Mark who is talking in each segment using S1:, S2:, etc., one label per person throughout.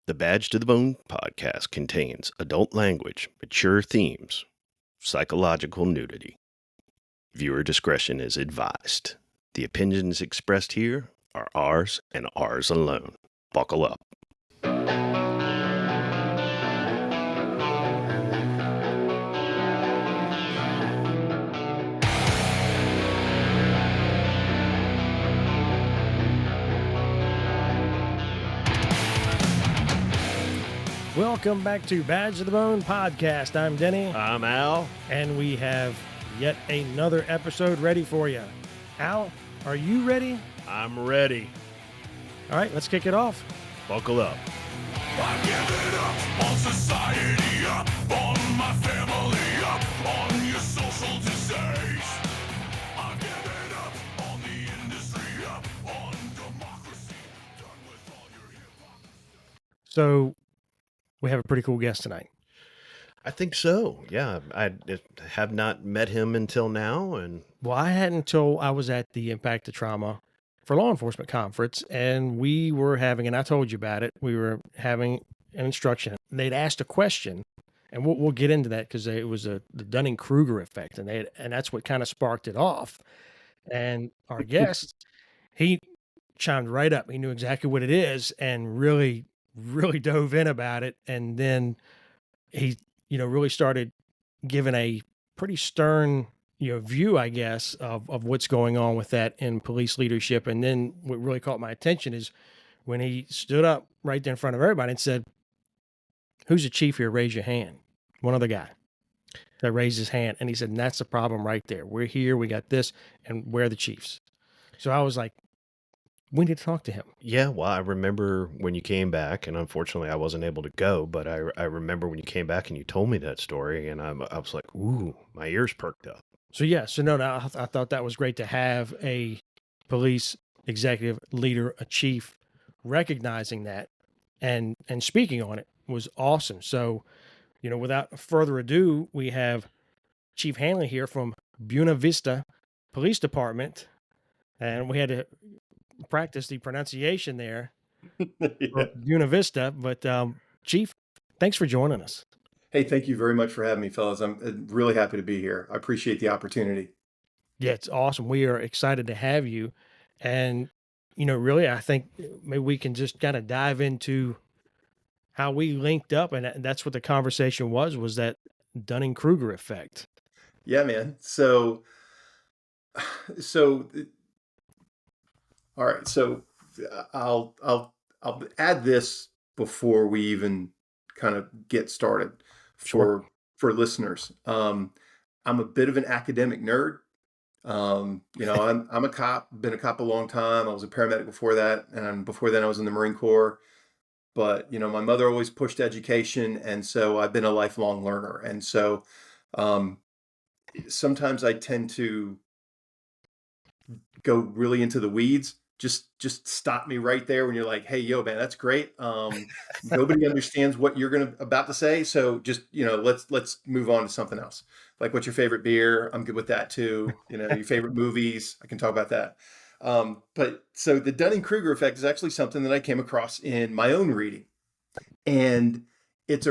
S1: The Badge to the Bone podcast contains adult language, mature themes, psychological nudity. Viewer discretion is advised. The opinions expressed here are ours and ours alone. Buckle up.
S2: Welcome back to Badge of the Bone podcast. I'm Denny.
S1: I'm Al.
S2: And we have yet another episode ready for you. Al, are you ready?
S1: I'm ready.
S2: All right, let's kick it off.
S1: Buckle up.
S3: I've given up on society, up on my family, up on your social disease. I've given up on the industry, up on democracy. Done with all your hypocrisy.
S2: So, we have a pretty cool guest tonight.
S1: I think so. Yeah, I have not met him until now.
S2: Well, I hadn't until I was at the Impact to Trauma for Law Enforcement Conference, and we were having, and I told you about it, we were having an instruction. They'd asked a question, and we'll get into that because it was the Dunning-Kruger effect, and that's what kind of sparked it off. And our guest, he chimed right up. He knew exactly what it is and really dove in about it. And then he, really started giving a pretty stern, view, I guess, of what's going on with that in police leadership. And then what really caught my attention is when he stood up right there in front of everybody and said, "Who's the chief here? Raise your hand." One other guy that raised his hand. And he said, and that's the problem right there. We're here, we got this, and we're the chiefs. So I was like, we need to talk to him.
S1: Yeah, well, I remember when you came back, and unfortunately I wasn't able to go, but I remember when you came back and you told me that story, and I was like, ooh, my ears perked up.
S2: So I thought that was great to have a police executive leader, a chief, recognizing that and speaking on it was awesome. So, without further ado, we have Chief Handley here from Buena Vista Police Department, and we had to practice the pronunciation there.
S4: Yeah.
S2: Buena Vista. But Chief, thanks for joining us.
S4: Hey, thank you very much for having me, fellas. I'm really happy to be here. I appreciate the opportunity.
S2: Yeah, it's awesome. We are excited to have you. And, really, I think maybe we can just kind of dive into how we linked up. And that's what the conversation was that Dunning-Kruger effect.
S4: Yeah, man. So all right. So I'll add this before we even kind of get started for listeners. I'm a bit of an academic nerd. I'm a cop, been a cop a long time. I was a paramedic before that. And before then I was in the Marine Corps. But, my mother always pushed education. And so I've been a lifelong learner. And so sometimes I tend to go really into the weeds. Just stop me right there when you're like, hey, yo, man, that's great. Nobody understands what you're about to say. So just, let's move on to something else. Like, what's your favorite beer? I'm good with that too. Your favorite movies, I can talk about that. But so the Dunning-Kruger effect is actually something that I came across in my own reading. And it's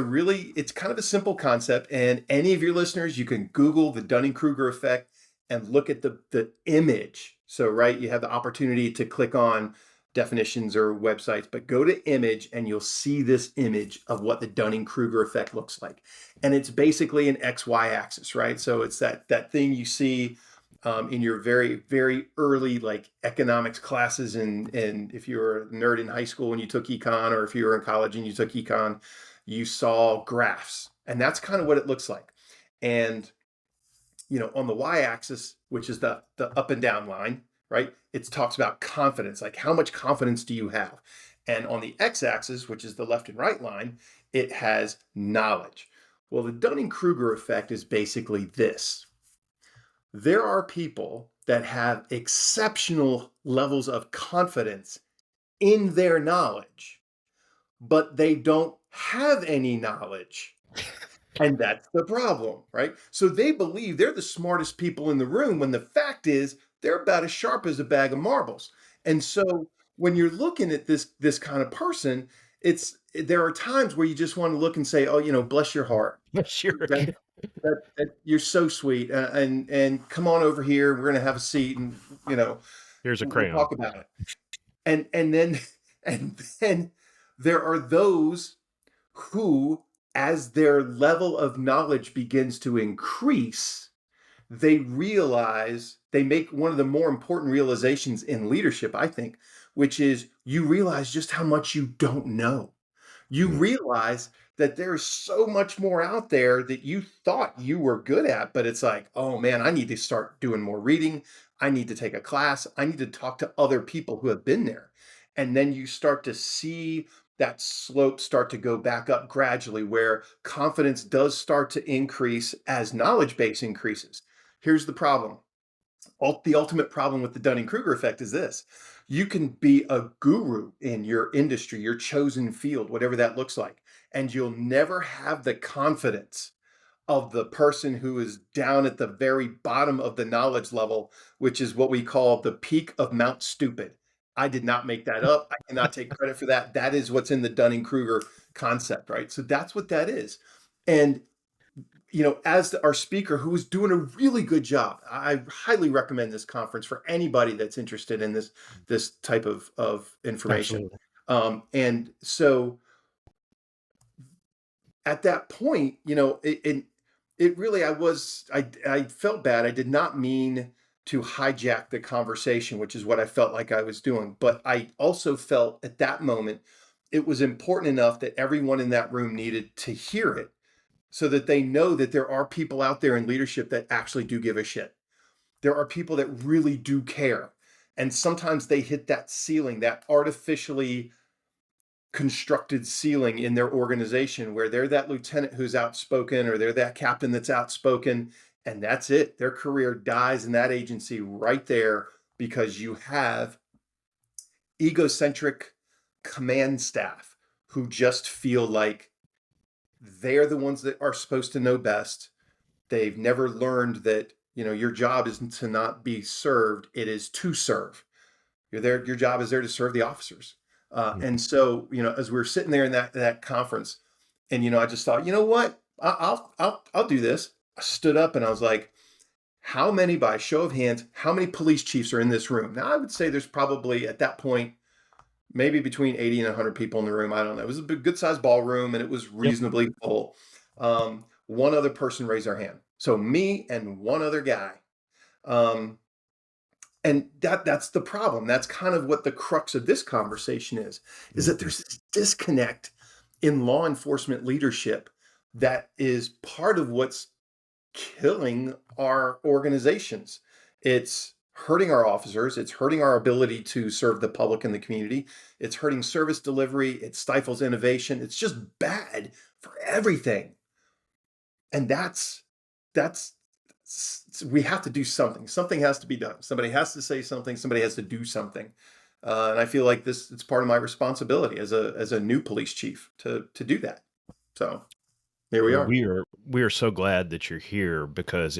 S4: kind of a simple concept. And any of your listeners, you can Google the Dunning-Kruger effect and look at the image. So, right, you have the opportunity to click on definitions or websites, but go to image and you'll see this image of what the Dunning-Kruger effect looks like. And it's basically an XY axis, right? So it's that thing you see in your very, very early economics classes. And if you were a nerd in high school and you took econ, or if you were in college and you took econ, you saw graphs. And that's kind of what it looks like. And on the y-axis, which is the up and down line, right? It talks about confidence, like how much confidence do you have? And on the x-axis, which is the left and right line, it has knowledge. Well, the Dunning-Kruger effect is basically this. There are people that have exceptional levels of confidence in their knowledge, but they don't have any knowledge. And that's the problem, right? So they believe they're the smartest people in the room when the fact is they're about as sharp as a bag of marbles. And so when you're looking at this kind of person, it's there are times where you just want to look and say, oh, bless your heart.
S2: Sure.
S4: That you're so sweet, and come on over here. We're going to have a seat, and
S1: Here's a
S4: we'll
S1: crayon.
S4: talk about it. And then there are those who, as their level of knowledge begins to increase, they make one of the more important realizations in leadership, I think, which is you realize just how much you don't know. You realize that there's so much more out there that you thought you were good at, but it's like, oh man, I need to start doing more reading. I need to take a class. I need to talk to other people who have been there. And then you start to see that slope start to go back up gradually, where confidence does start to increase as knowledge base increases. Here's the problem. The ultimate problem with the Dunning-Kruger effect is this. You can be a guru in your industry, your chosen field, whatever that looks like, and you'll never have the confidence of the person who is down at the very bottom of the knowledge level, which is what we call the peak of Mount Stupid. I did not make that up. I cannot take credit for that. That is what's in the Dunning-Kruger concept, right? So that's what that is. And as our speaker, who is doing a really good job, I highly recommend this conference for anybody that's interested in this type of information. And so at that point, it really, I felt bad. I did not mean to hijack the conversation, which is what I felt like I was doing. But I also felt at that moment, it was important enough that everyone in that room needed to hear it, so that they know that there are people out there in leadership that actually do give a shit. There are people that really do care. And sometimes they hit that ceiling, that artificially constructed ceiling in their organization, where they're that lieutenant who's outspoken, or they're that captain that's outspoken, and that's it. Their career dies in that agency right there, because you have egocentric command staff who just feel like they're the ones that are supposed to know best. They've never learned that, your job isn't to not be served. It is to serve. You're there. Your job is there to serve the officers. And so, as we were sitting there in that conference, and, I just thought, you know what, I'll do this. I stood up and I was like, how many, by show of hands, how many police chiefs are in this room? Now, I would say there's probably at that point, maybe between 80 and 100 people in the room. I don't know. It was a good sized ballroom, and it was reasonably full. One other person raised their hand. So me and one other guy. And that's the problem. That's kind of what the crux of this conversation is that there's this disconnect in law enforcement leadership that is part of what's killing our organizations. It's hurting our officers. It's hurting our ability to serve the public and the community. It's hurting service delivery. It stifles innovation. It's just bad for everything. And we have to do something. Something has to be done. Somebody has to say something. Somebody has to do something. And I feel like it's part of my responsibility as a new police chief to do that. So here we are.
S1: We are so glad that you're here, because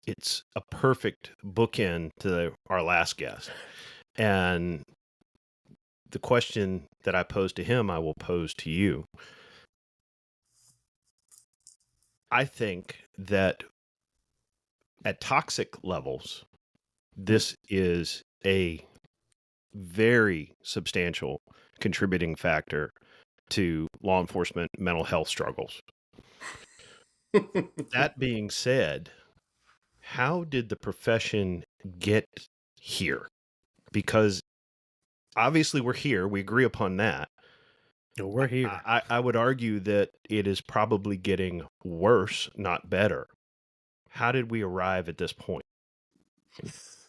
S1: it's a perfect bookend to our last guest. And the question that I posed to him, I will pose to you. I think that at toxic levels, this is a very substantial contributing factor to law enforcement mental health struggles. That being said, how did the profession get here? Because obviously we're here. We agree upon that.
S2: We're here.
S1: I would argue that it is probably getting worse, not better. How did we arrive at this point?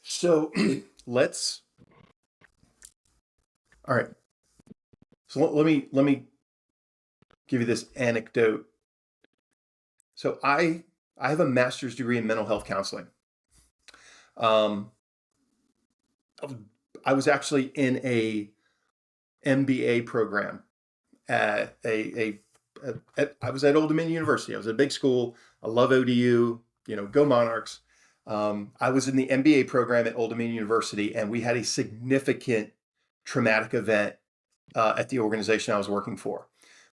S4: So all right. So let me give you this anecdote. So I have a master's degree in mental health counseling. I was actually in a MBA program at I was at Old Dominion University. I was at a big school. I love ODU, go Monarchs. I was in the MBA program at Old Dominion University, and we had a significant traumatic event at the organization I was working for.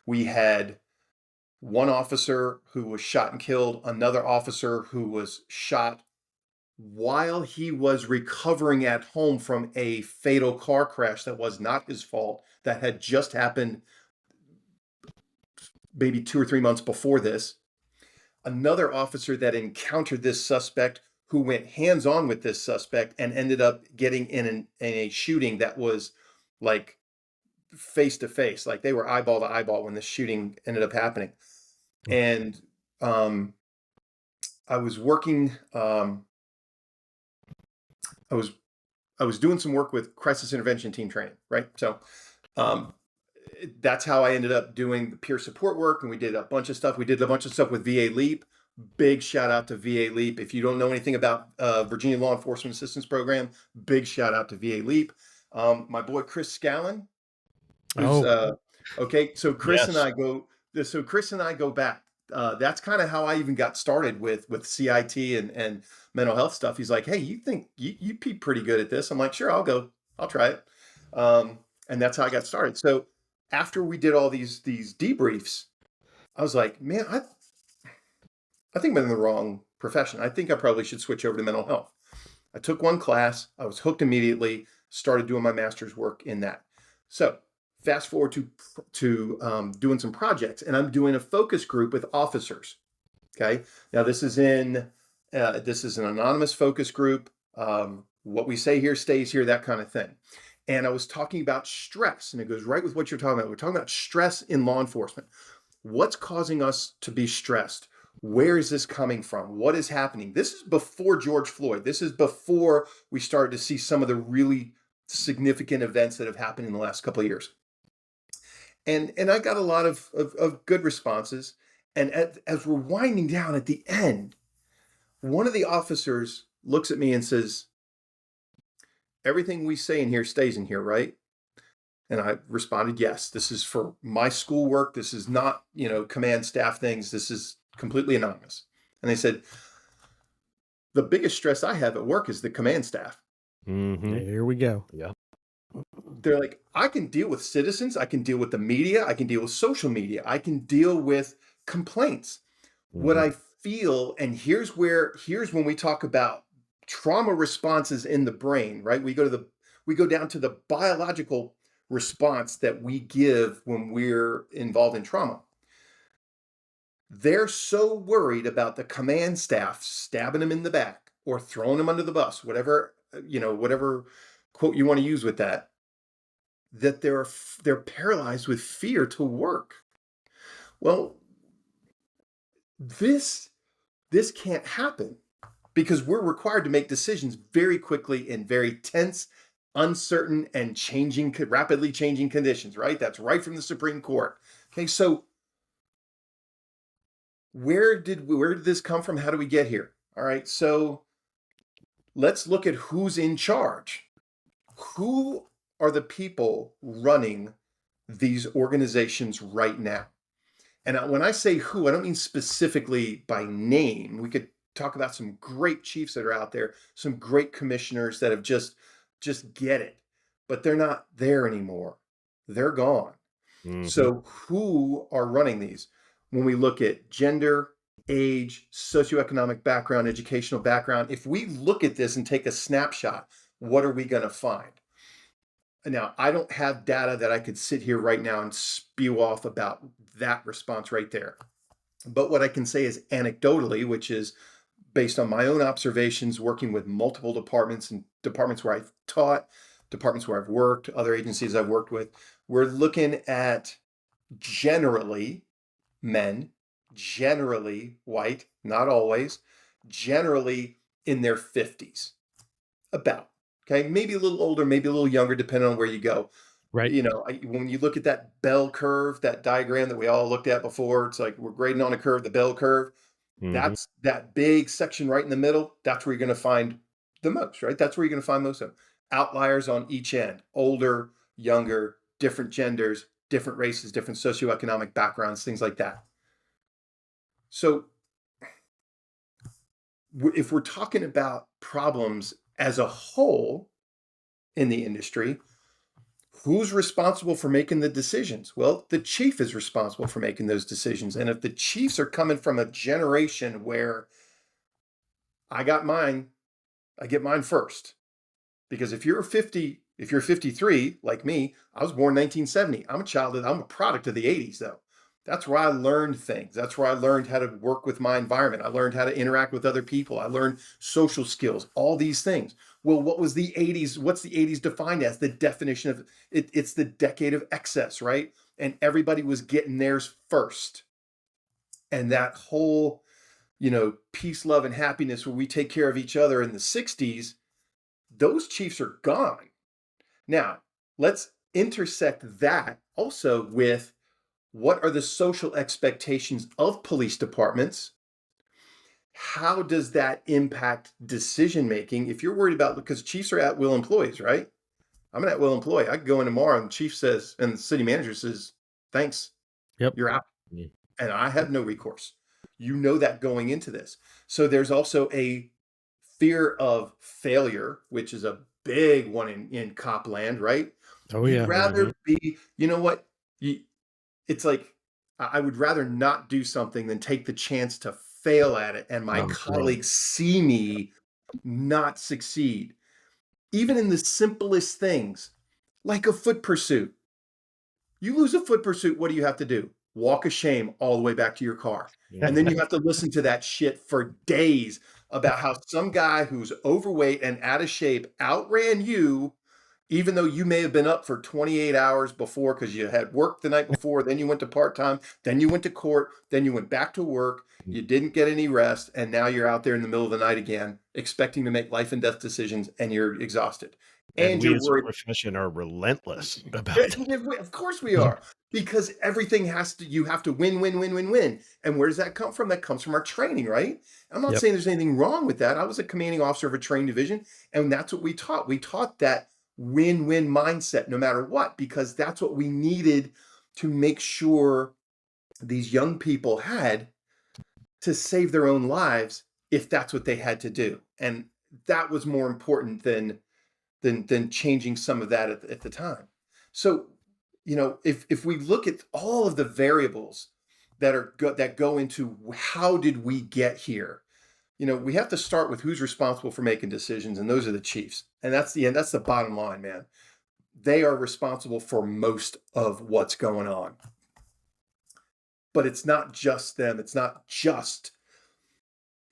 S4: We had one officer who was shot and killed, another officer who was shot while he was recovering at home from a fatal car crash that was not his fault, that had just happened maybe 2 or 3 months before this. Another officer that encountered this suspect who went hands-on with this suspect and ended up getting in a shooting that was like face to face, like they were eyeball to eyeball when this shooting ended up happening. And I was working, I was doing some work with crisis intervention team training, right? So that's how I ended up doing the peer support work, and we did a bunch of stuff. We did a bunch of stuff with VA Leap. Big shout out to VA Leap. If you don't know anything about Virginia Law Enforcement Assistance Program, big shout out to VA Leap. My boy Chris Scallon. Okay, so Chris and I go back. That's kind of how I even got started with CIT and mental health stuff. He's like, hey, you think you'd be pretty good at this? I'm like, sure, I'll try it. And that's how I got started. So after we did all these debriefs, I was like, man, I think I'm in the wrong profession. I think I probably should switch over to mental health. I took one class. I was hooked immediately, started doing my master's work in that. So fast forward to doing some projects, and I'm doing a focus group with officers. Okay. Now this is an anonymous focus group. What we say here stays here, that kind of thing. And I was talking about stress, and it goes right with what you're talking about. We're talking about stress in law enforcement. What's causing us to be stressed? Where is this coming from? What is happening? This is before George Floyd. This is before we started to see some of the really significant events that have happened in the last couple of years. And I got a lot of good responses. And as we're winding down at the end, one of the officers looks at me and says, everything we say in here stays in here, right? And I responded, yes, this is for my schoolwork. This is not, command staff things. This is completely anonymous. And they said, the biggest stress I have at work is the command staff.
S2: Mm-hmm. Here we go.
S1: Yeah.
S4: They're like, I can deal with citizens. I can deal with the media. I can deal with social media. I can deal with complaints. Mm-hmm. What I feel, and here's when we talk about trauma responses in the brain, right? We go down to the biological response that we give when we're involved in trauma. They're so worried about the command staff stabbing them in the back or throwing them under the bus, whatever quote you want to use with that they're paralyzed with fear to work. Well, this can't happen because we're required to make decisions very quickly in very tense, uncertain, and rapidly changing conditions, right? That's right from the Supreme Court. Okay, so where did this come from? How do we get here? All right, so let's look at who's in charge. Who are the people running these organizations right now? And when I say who, I don't mean specifically by name. We could talk about some great chiefs that are out there, some great commissioners that have just get it, but they're not there anymore. They're gone. Mm-hmm. So who are running these? When we look at gender, age, socioeconomic background, educational background, if we look at this and take a snapshot, what are we going to find? Now, I don't have data that I could sit here right now and spew off about that response right there. But what I can say is anecdotally, which is based on my own observations, working with multiple departments and departments where I've taught, departments where I've worked, other agencies I've worked with, we're looking at generally men, generally white, not always, generally in their 50s, about. Okay, maybe a little older, maybe a little younger, depending on where you go.
S2: Right.
S4: When you look at that bell curve, that diagram that we all looked at before, it's like we're grading on a curve, the bell curve. Mm-hmm. That's that big section right in the middle. That's where you're going to find the most, right? That's where you're going to find most of them. Outliers on each end, older, younger, different genders, different races, different socioeconomic backgrounds, things like that. So if we're talking about problems as a whole in the industry, who's responsible for making the decisions? Well, the chief is responsible for making those decisions. And if the chiefs are coming from a generation where I get mine first. Because if you're 53 like me, I was born 1970. I'm a product of the 80s though. That's where I learned things. That's where I learned how to work with my environment. I learned how to interact with other people. I learned social skills, all these things. Well, what was the 80s? What's the 80s defined as? The definition of it, it's the decade of excess, right? And everybody was getting theirs first. And that whole, peace, love, and happiness where we take care of each other in the 60s, those chiefs are gone. Now, let's intersect that also with what are the social expectations of police departments? How does that impact decision making? If you're worried about, because chiefs are at will employees, right? I'm an at will employee. I could go in tomorrow and the chief says, and the city manager says, thanks,
S2: Yep.
S4: you're out. And I have no recourse. You know that going into this. So there's also a fear of failure, which is a big one in cop land, right?
S2: Oh,
S4: You'd
S2: yeah.
S4: rather be, you know what? It's like, I would rather not do something than take the chance to fail at it and my colleagues see me not succeed. Even in the simplest things, like a foot pursuit. You lose a foot pursuit, what do you have to do? Walk of shame all the way back to your car. And then you have to listen to that shit for days about how some guy who's overweight and out of shape outran you, even though you may have been up for 28 hours before because you had work the night before, then you went to part-time, then you went to court, then you went back to work, you didn't get any rest, and now you're out there in the middle of the night again, expecting to make life and death decisions, and you're exhausted.
S1: And we
S4: you're
S1: as a
S4: worried.
S1: profession are relentless about it.
S4: Of course we are, because everything you have to win, win, win, win, win. And where does that come from? That comes from our training, right? I'm not saying there's anything wrong with that. I was a commanding officer of a training division, and that's what we taught. We taught that win-win mindset no matter what, because that's what we needed to make sure these young people had to save their own lives if that's what they had to do. And that was more important than changing some of that at the time. So, if we look at all of the variables that go into how did we get here, we have to start with who's responsible for making decisions, and those are the chiefs. And that's the bottom line, man. They are responsible for most of what's going on. But it's not just them. It's not just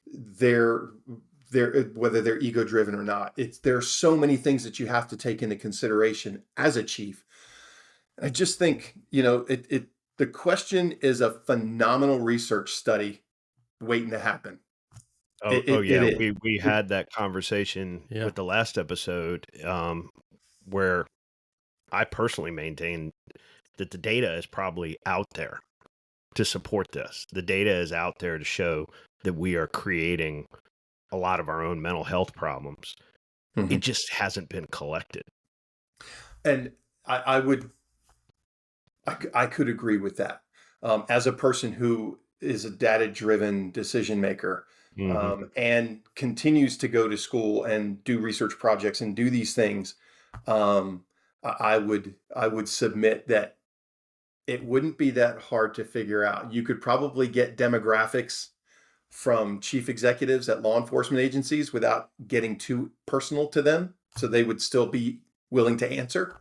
S4: their whether they're ego driven or not. There are so many things that you have to take into consideration as a chief. I just think, the question is a phenomenal research study waiting to happen.
S1: We had that conversation
S2: Yeah.
S1: with the last episode, where I personally maintain that the data is probably out there to support this. The data is out there to show that we are creating a lot of our own mental health problems. It just hasn't been collected.
S4: And I could agree with that. As a person who is a data-driven decision maker, and continues to go to school and do research projects and do these things, I would submit that it wouldn't be that hard to figure out. You could probably get demographics from chief executives at law enforcement agencies without getting too personal to them, so they would still be willing to answer,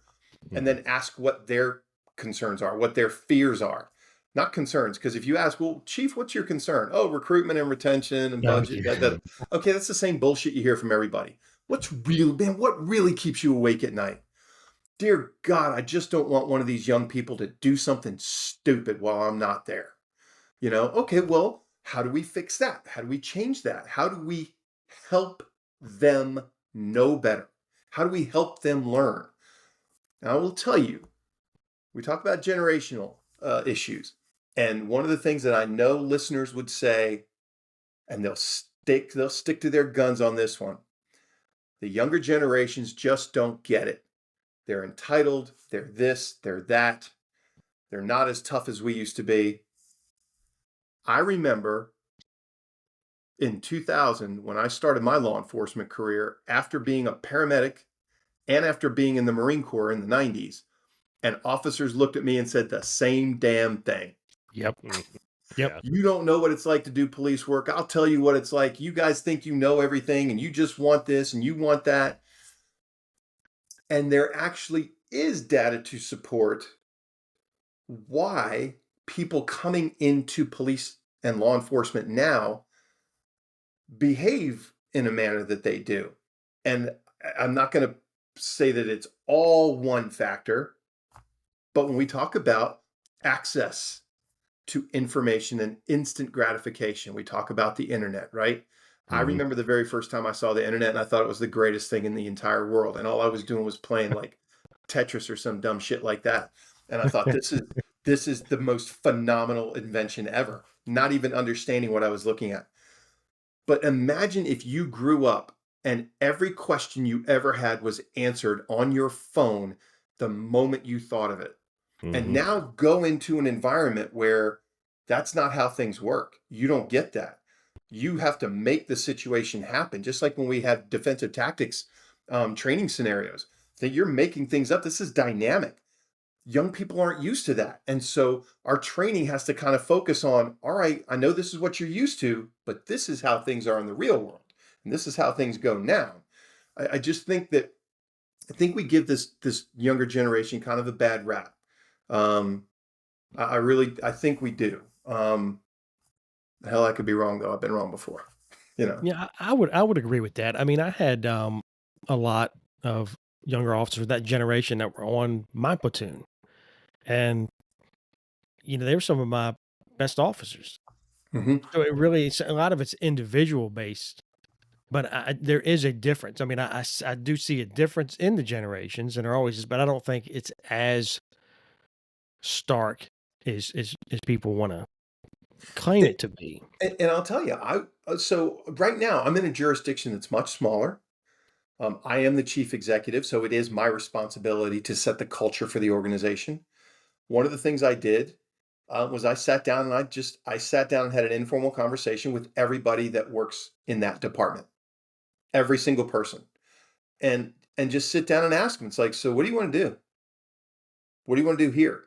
S4: and then ask what their concerns are, what their fears are. Not concerns, because if you ask, well, chief, what's your concern? Oh, recruitment and retention and budget. Okay, that's the same bullshit you hear from everybody. What really keeps you awake at night? Dear God, I just don't want one of these young people to do something stupid while I'm not there. Okay, well, how do we fix that? How do we change that? How do we help them know better? How do we help them learn? Now, I will tell you, we talk about generational issues. And one of the things that I know listeners would say, and they'll stick to their guns on this one, the younger generations just don't get it. They're entitled, they're this, they're that. They're not as tough as we used to be. I remember in 2000, when I started my law enforcement career, after being a paramedic and after being in the Marine Corps in the 90s, And officers looked at me and said the same damn thing.
S2: Yep.
S1: Mhm.
S2: Yep.
S1: Yeah.
S4: You don't know what it's like to do police work. I'll tell you what it's like. You guys think you know everything and you just want this and you want that. And there actually is data to support why people coming into police and law enforcement now behave in a manner that they do. And I'm not going to say that it's all one factor, but when we talk about access to information and instant gratification, we talk about the internet, right? I
S2: Mhm.
S4: remember the very first time I saw the internet and I thought it was the greatest thing in the entire world. And all I was doing was playing like Tetris or some dumb shit like that. And I thought this is the most phenomenal invention ever, not even understanding what I was looking at. But imagine if you grew up and every question you ever had was answered on your phone the moment you thought of it. And
S1: Mhm.
S4: now go into an environment where that's not how things work. You don't get that. You have to make the situation happen. Just like when we have defensive tactics training scenarios, that you're making things up. This is dynamic. Young people aren't used to that. And so our training has to kind of focus on, all right, I know this is what you're used to, but this is how things are in the real world. And this is how things go now. I just think that I think we give this younger generation kind of a bad rap. Um, I think we do. Hell, I could be wrong though. I've been wrong before. You know.
S2: Yeah, I would agree with that. I mean, I had a lot of younger officers that generation that were on my platoon, and they were some of my best officers.
S4: Mm-hmm.
S2: So a lot of it's individual based, but there is a difference. I mean, I do see a difference in the generations, and there always is, but I don't think it's as stark as people want to claim it to be.
S4: And I'll tell you, so right now I'm in a jurisdiction that's much smaller. I am the chief executive, so it is my responsibility to set the culture for the organization. One of the things I did was I sat down and I sat down and had an informal conversation with everybody that works in that department, every single person, and just sit down and ask them. It's like, so what do you want to do? What do you want to do here?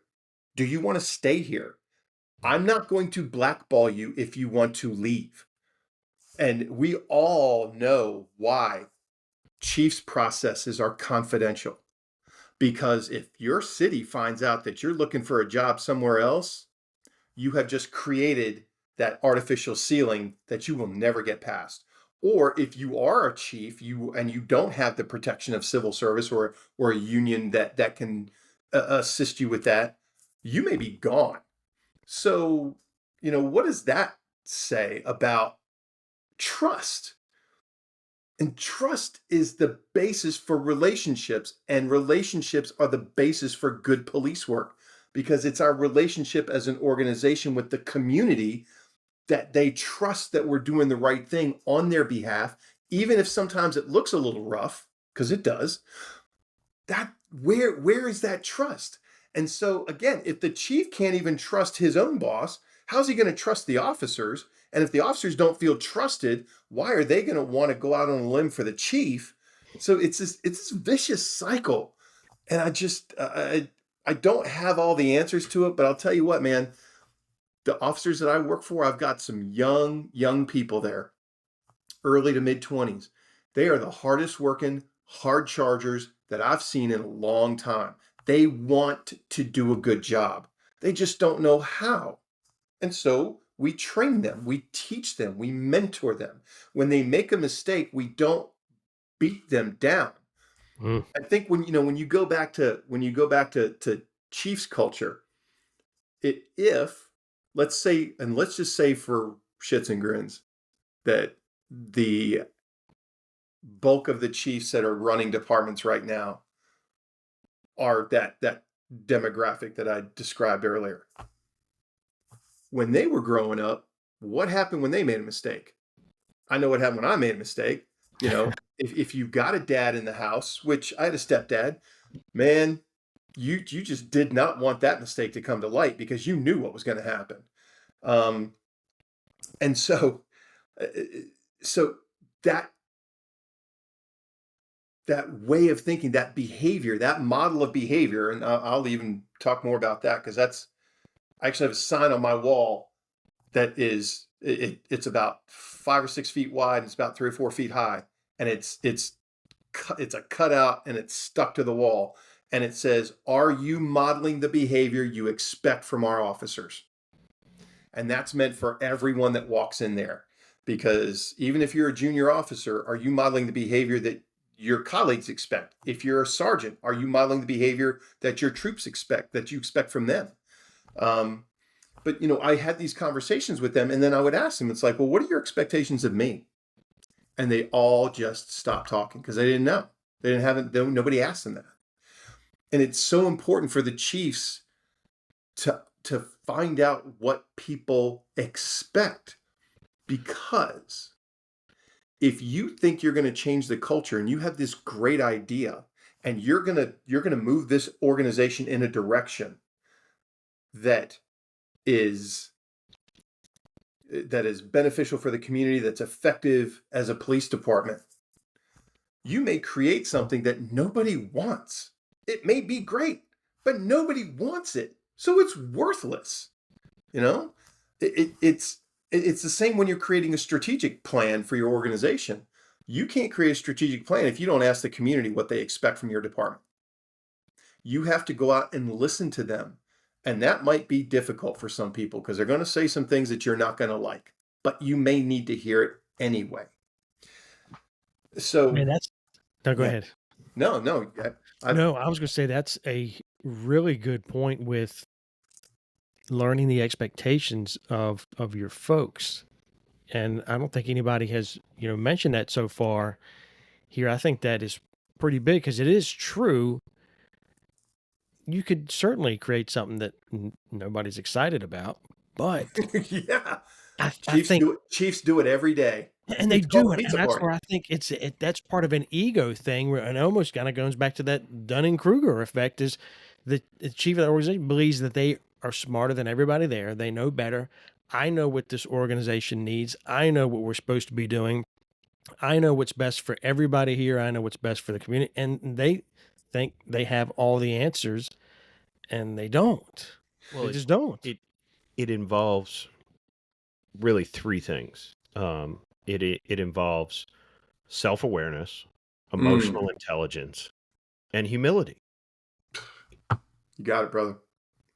S4: Do you want to stay here? I'm not going to blackball you if you want to leave. And we all know why chiefs processes are confidential. Because if your city finds out that you're looking for a job somewhere else, you have just created that artificial ceiling that you will never get past. Or if you are a chief, you don't have the protection of civil service or a union that can assist you with that, you may be gone. So, what does that say about trust? And trust is the basis for relationships, and relationships are the basis for good police work because it's our relationship as an organization with the community that they trust that we're doing the right thing on their behalf, even if sometimes it looks a little rough, because it does. That where is that trust? And so again, if the chief can't even trust his own boss, how's he going to trust the officers? And if the officers don't feel trusted, why are they going to want to go out on a limb for the chief? So it's this vicious cycle. And I don't have all the answers to it, but I'll tell you what, man, the officers that I work for, I've got some young people there, early to mid 20s. They are the hardest working, hard chargers that I've seen in a long time. They want to do a good job. They just don't know how. And so we train them, we teach them, we mentor them. When they make a mistake, we don't beat them down.
S2: Mm.
S4: I think when you go back to Chiefs culture, if let's say, and let's just say for shits and grins, that the bulk of the chiefs that are running departments right now are that demographic that I described earlier. When they were growing up, what happened when they made a mistake? I know what happened when I made a mistake. If you got a dad in the house, which I had a stepdad, man, you just did not want that mistake to come to light because you knew what was going to happen. And so that that way of thinking, that behavior, that model of behavior, and I'll even talk more about that because I actually have a sign on my wall that is it's about 5 or 6 feet wide and it's about 3 or 4 feet high, and it's a cutout and it's stuck to the wall, and it says, "Are you modeling the behavior you expect from our officers?" And that's meant for everyone that walks in there, because even if you're a junior officer, are you modeling the behavior that your colleagues expect? If you're a sergeant, are you modeling the behavior that your troops expect, that you expect from them? But I had these conversations with them, and then I would ask them, it's like, well, what are your expectations of me? And they all just stopped talking because they didn't know. Nobody asked them that. And it's so important for the chiefs to find out what people expect, because if you think you're going to change the culture and you have this great idea and you're going to move this organization in a direction that is beneficial for the community, that's effective as a police department, you may create something that nobody wants. It may be great, but nobody wants it. So it's worthless. It's the same when you're creating a strategic plan for your organization. You can't create a strategic plan if you don't ask the community what they expect from your department. You have to go out and listen to them. And that might be difficult for some people because they're going to say some things that you're not going to like, but you may need to hear it anyway. So,
S2: Man, no, go ahead.
S4: No.
S2: No, I was going to say that's a really good point with learning the expectations of your folks. And I don't think anybody has, mentioned that so far here. I think that is pretty big because it is true. You could certainly create something that nobody's excited about, but
S4: yeah,
S2: I think
S4: Chiefs do it every day,
S2: and they do it. And that's where I think that's part of an ego thing, and it almost kind of goes back to that Dunning-Kruger effect. Is the chief of the organization believes that they are smarter than everybody there. They know better. I know what this organization needs. I know what we're supposed to be doing. I know what's best for everybody here. I know what's best for the community, and they think they have all the answers, and they don't. Well, they just don't.
S1: It involves really 3 things. It involves self-awareness, emotional intelligence, and humility.
S4: You got it, brother.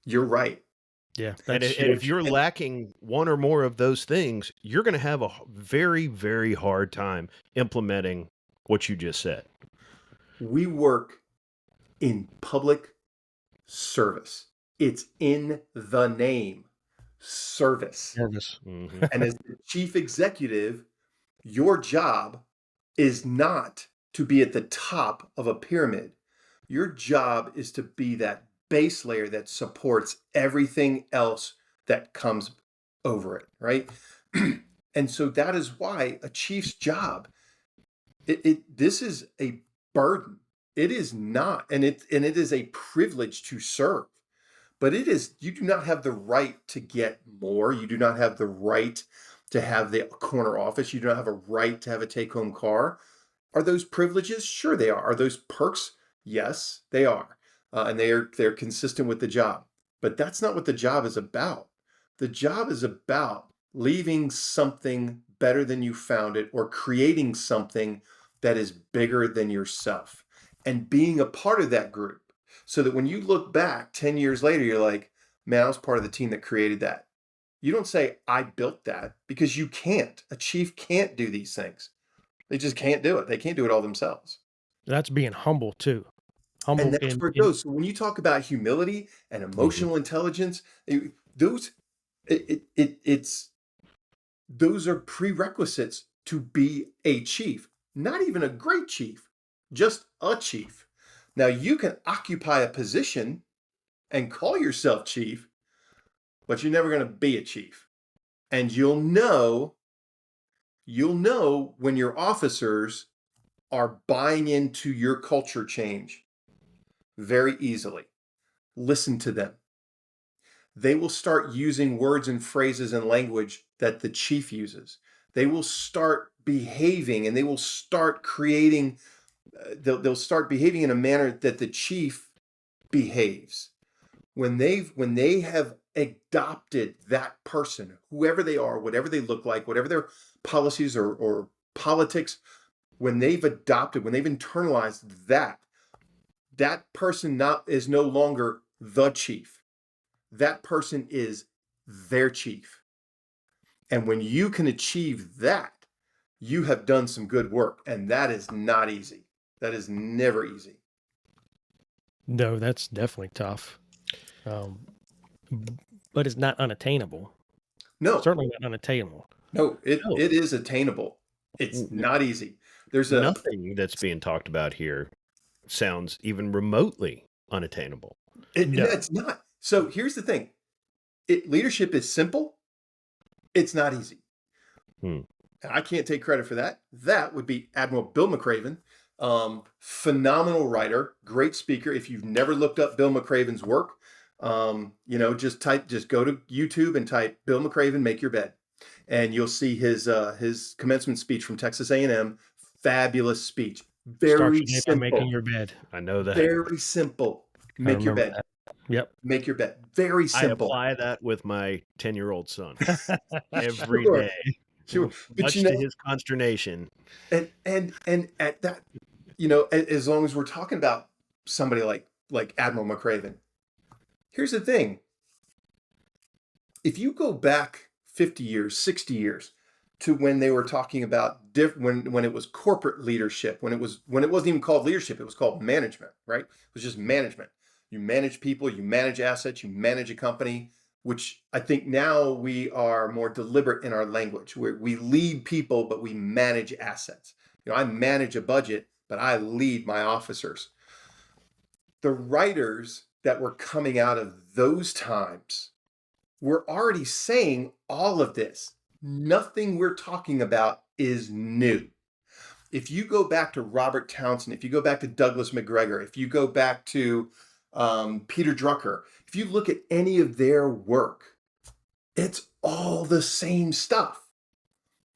S4: You're right.
S2: Yeah.
S1: And if you're lacking one or more of those things, you're going to have a very, very hard time implementing what you just said.
S4: We work in public service. It's in the name, service.
S1: Mm-hmm.
S4: And as the chief executive, your job is not to be at the top of a pyramid. Your job is to be that base layer that supports everything else that comes over it, right? And so that is why a chief's job, this is a burden. It is not, and it is a privilege to serve. But you do not have the right to get more. You do not have the right to have the corner office. You do not have a right to have a take-home car. Are those privileges? Sure they are. Are those perks? Yes, they are. And they're consistent with the job. But that's not what the job is about. The job is about leaving something better than you found it, or creating something that is bigger than yourself, and being a part of that group. So that when you look back 10 years later, you're like, man, I was part of the team that created that. You don't say, I built that, because you can't. A chief can't do these things. They just can't do it. They can't do it all themselves.
S2: That's being humble too.
S4: And that's where it goes. So when you talk about humility and emotional intelligence, those are prerequisites to be a chief. Not even a great chief, just a chief. Now, you can occupy a position and call yourself chief, but you're never going to be a chief. And you'll know when your officers are buying into your culture change very easily. Listen to them. They will start using words and phrases and language that the chief uses. They will start behaving, and they will start creating they'll start behaving in a manner that the chief behaves. When they have adopted that person, whoever they are, whatever they look like, whatever their policies or politics, when they've internalized that person is no longer the chief. That person is their chief. And when you can achieve that, you have done some good work. And that is not easy. That is never easy.
S2: No, that's definitely tough. But it's not unattainable.
S4: No,
S2: Certainly not unattainable.
S4: no,
S1: No.
S4: it is attainable. It's not easy. There's
S1: Nothing that's being talked about here sounds even remotely unattainable.
S2: No.
S4: It's not. So here's the thing. Leadership is simple. It's not easy.
S1: Hmm.
S4: And I can't take credit for that. That would be Admiral Bill McRaven. Phenomenal writer, great speaker. If you've never looked up Bill McRaven's work, just go to YouTube and type Bill McRaven, make your bed. And you'll see his commencement speech from Texas A&M. Fabulous speech. Very simple.
S2: Making your bed.
S1: I know that.
S4: Very simple. Make your bed.
S2: That. Yep.
S4: Make your bed. Very
S1: I
S4: simple.
S1: apply that with my 10-year-old son every
S4: Sure.
S1: day.
S4: Sure. But
S1: Much to his consternation.
S4: and at that, as long as we're talking about somebody like Admiral McRaven, here's the thing. If you go back 50 years, 60 years to when they were talking about when it was corporate leadership, when it wasn't even called leadership, it was called management, right? It was just management. You manage people, you manage assets, you manage a company, which I think now we are more deliberate in our language, where we lead people, but we manage assets. I manage a budget, but I lead my officers. The writers that were coming out of those times were already saying all of this. Nothing we're talking about is new. If you go back to Robert Townsend, if you go back to Douglas McGregor, if you go back to Peter Drucker, if you look at any of their work, it's all the same stuff.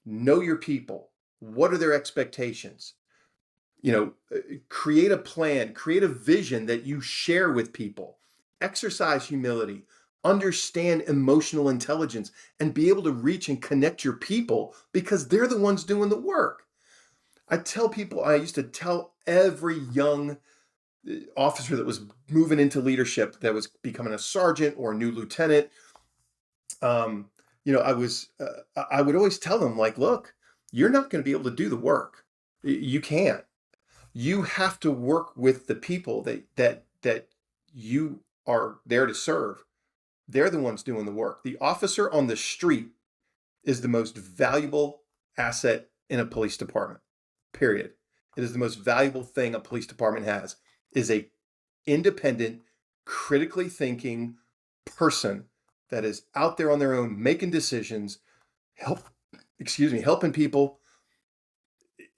S4: Know your people. What are their expectations? Create a plan, create a vision that you share with people. Exercise humility, understand emotional intelligence, and be able to reach and connect your people because they're the ones doing the work. I used to tell every young officer that was moving into leadership, that was becoming a sergeant or a new lieutenant, I would always tell them, like, look, you're not going to be able to do the work. You can't. You have to work with the people that you are there to serve. They're the ones doing the work. The officer on the street is the most valuable asset in a police department, period. It is the most valuable thing a police department has, is a independent, critically thinking person that is out there on their own, making decisions, helping people,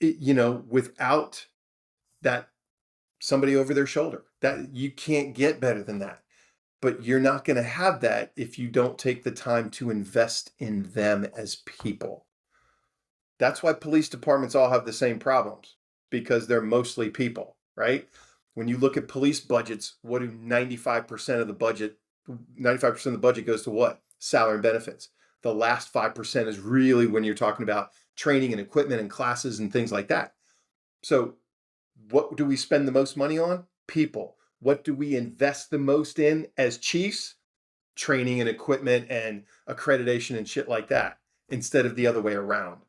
S4: without that somebody over their shoulder. That you can't get better than that. But you're not going to have that if you don't take the time to invest in them as people. That's why police departments all have the same problems, because they're mostly people, right? When you look at police budgets, what do 95% of the budget goes to what? Salary and benefits. The last 5% is really when you're talking about training and equipment and classes and things like that. So what do we spend the most money on? People. What do we invest the most in as chiefs? Training and equipment and accreditation and shit like that, instead of the other way around.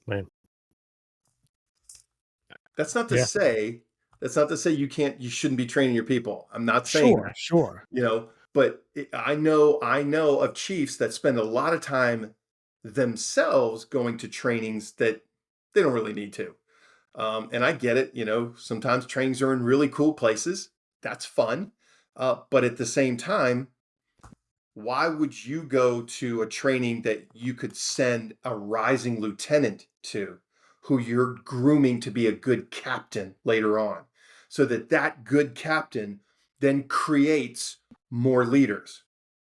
S2: Man.
S4: That's not to say you shouldn't be training your people. I'm not saying that.
S2: Sure.
S4: But I know of chiefs that spend a lot of time themselves going to trainings that they don't really need to. And I get it, sometimes trainings are in really cool places. That's fun. But at the same time, why would you go to a training that you could send a rising lieutenant to, who you're grooming to be a good captain later on, so that good captain then creates more leaders,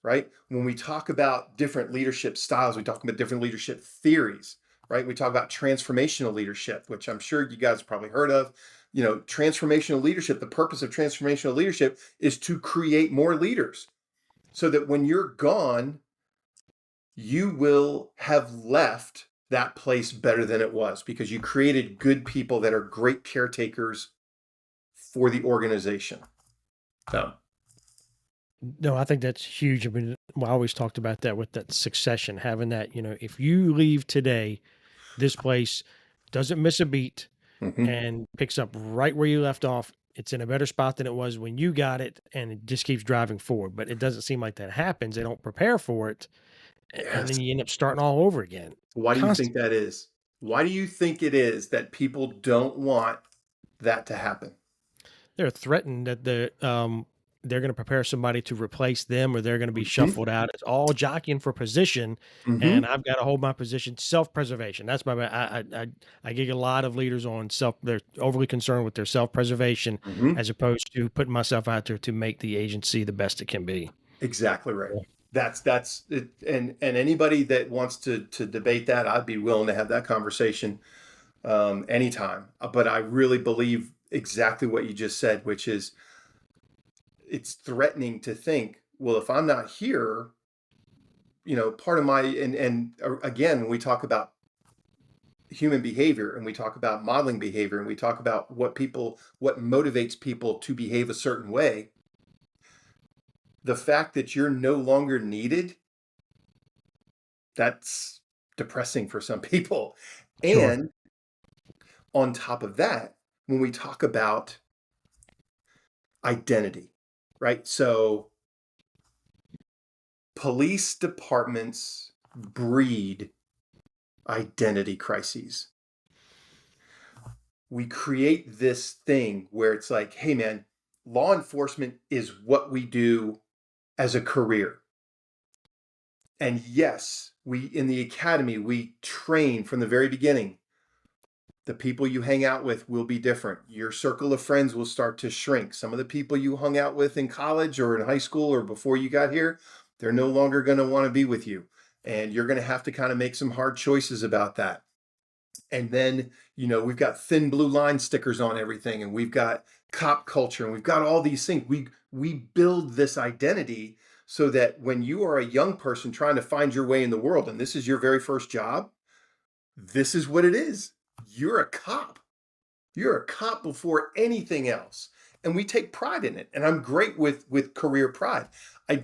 S4: right? When we talk about different leadership styles, we talk about different leadership theories. right? We talk about transformational leadership, which I'm sure you guys probably heard of. You know, transformational leadership, the purpose of transformational leadership is to create more leaders so that when you're gone, you will have left that place better than it was because you created good people that are great caretakers for the organization. So,
S2: No, I think that's huge. I mean, I always talked about that with that succession, having that, if you leave today, this place doesn't miss a beat
S4: mhm.
S2: and picks up right where you left off. It's in a better spot than it was when you got it, and it just keeps driving forward. But it doesn't seem like that happens. They don't prepare for it, and then
S4: Yes.
S2: you end up starting all over again.
S4: Why do you think
S2: Constantly.
S4: that is? Why do you think it is that people don't want that to happen?
S2: They're threatened that they're going to prepare somebody to replace them, or they're going to be
S4: Mhm.
S2: shuffled out. It's all jockeying for position, and
S4: Mhm.
S2: I've got to hold my position. Self-preservation. That's I gig a lot of leaders on self. They're overly concerned with their self-preservation
S4: Mhm.
S2: as opposed to putting myself out there to make the agency the best it can be.
S4: Exactly right. That's it. And anybody that wants to debate that, I'd be willing to have that conversation anytime. But I really believe exactly what you just said, which is it's threatening to think, well, if I'm not here, part of my and again, when we talk about human behavior and we talk about modeling behavior and we talk about what motivates people to behave a certain way, the fact that you're no longer needed, that's depressing for some people.
S2: Sure.
S4: And on top of that, when we talk about identity, right? So police departments breed identity crises. We create this thing where it's like, hey man, law enforcement is what we do as a career. And yes, we in the academy, we train from the very beginning. The people you hang out with will be different. Your circle of friends will start to shrink. Some of the people you hung out with in college or in high school or before you got here, they're no longer going to want to be with you. And you're going to have to kind of make some hard choices about that. And then, we've got thin blue line stickers on everything, and we've got cop culture, and we've got all these things. We build this identity so that when you are a young person trying to find your way in the world, and this is your very first job, this is what it is. You're a cop. You're a cop before anything else. And we take pride in it. And I'm great with career pride. I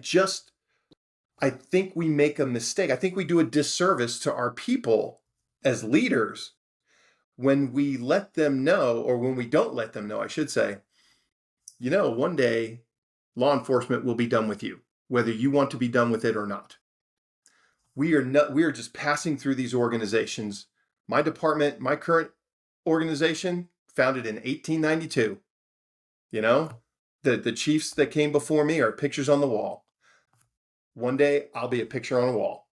S4: think we make a mistake. I think we do a disservice to our people as leaders when we let them know, or when we don't let them know, I should say, one day law enforcement will be done with you, whether you want to be done with it or not. We are just passing through these organizations. My department, my current organization, founded in 1892. The chiefs that came before me are pictures on the wall. One day I'll be a picture on a wall.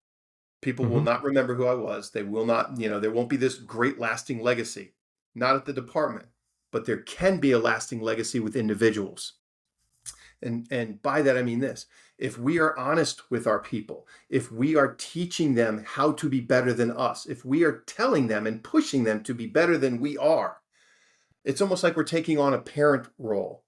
S4: People will
S2: Mhm.
S4: not remember who I was. They will not, there won't be this great lasting legacy, not at the department, but there can be a lasting legacy with individuals. And by that, I mean this. If we are honest with our people, if we are teaching them how to be better than us, if we are telling them and pushing them to be better than we are, it's almost like we're taking on a parent role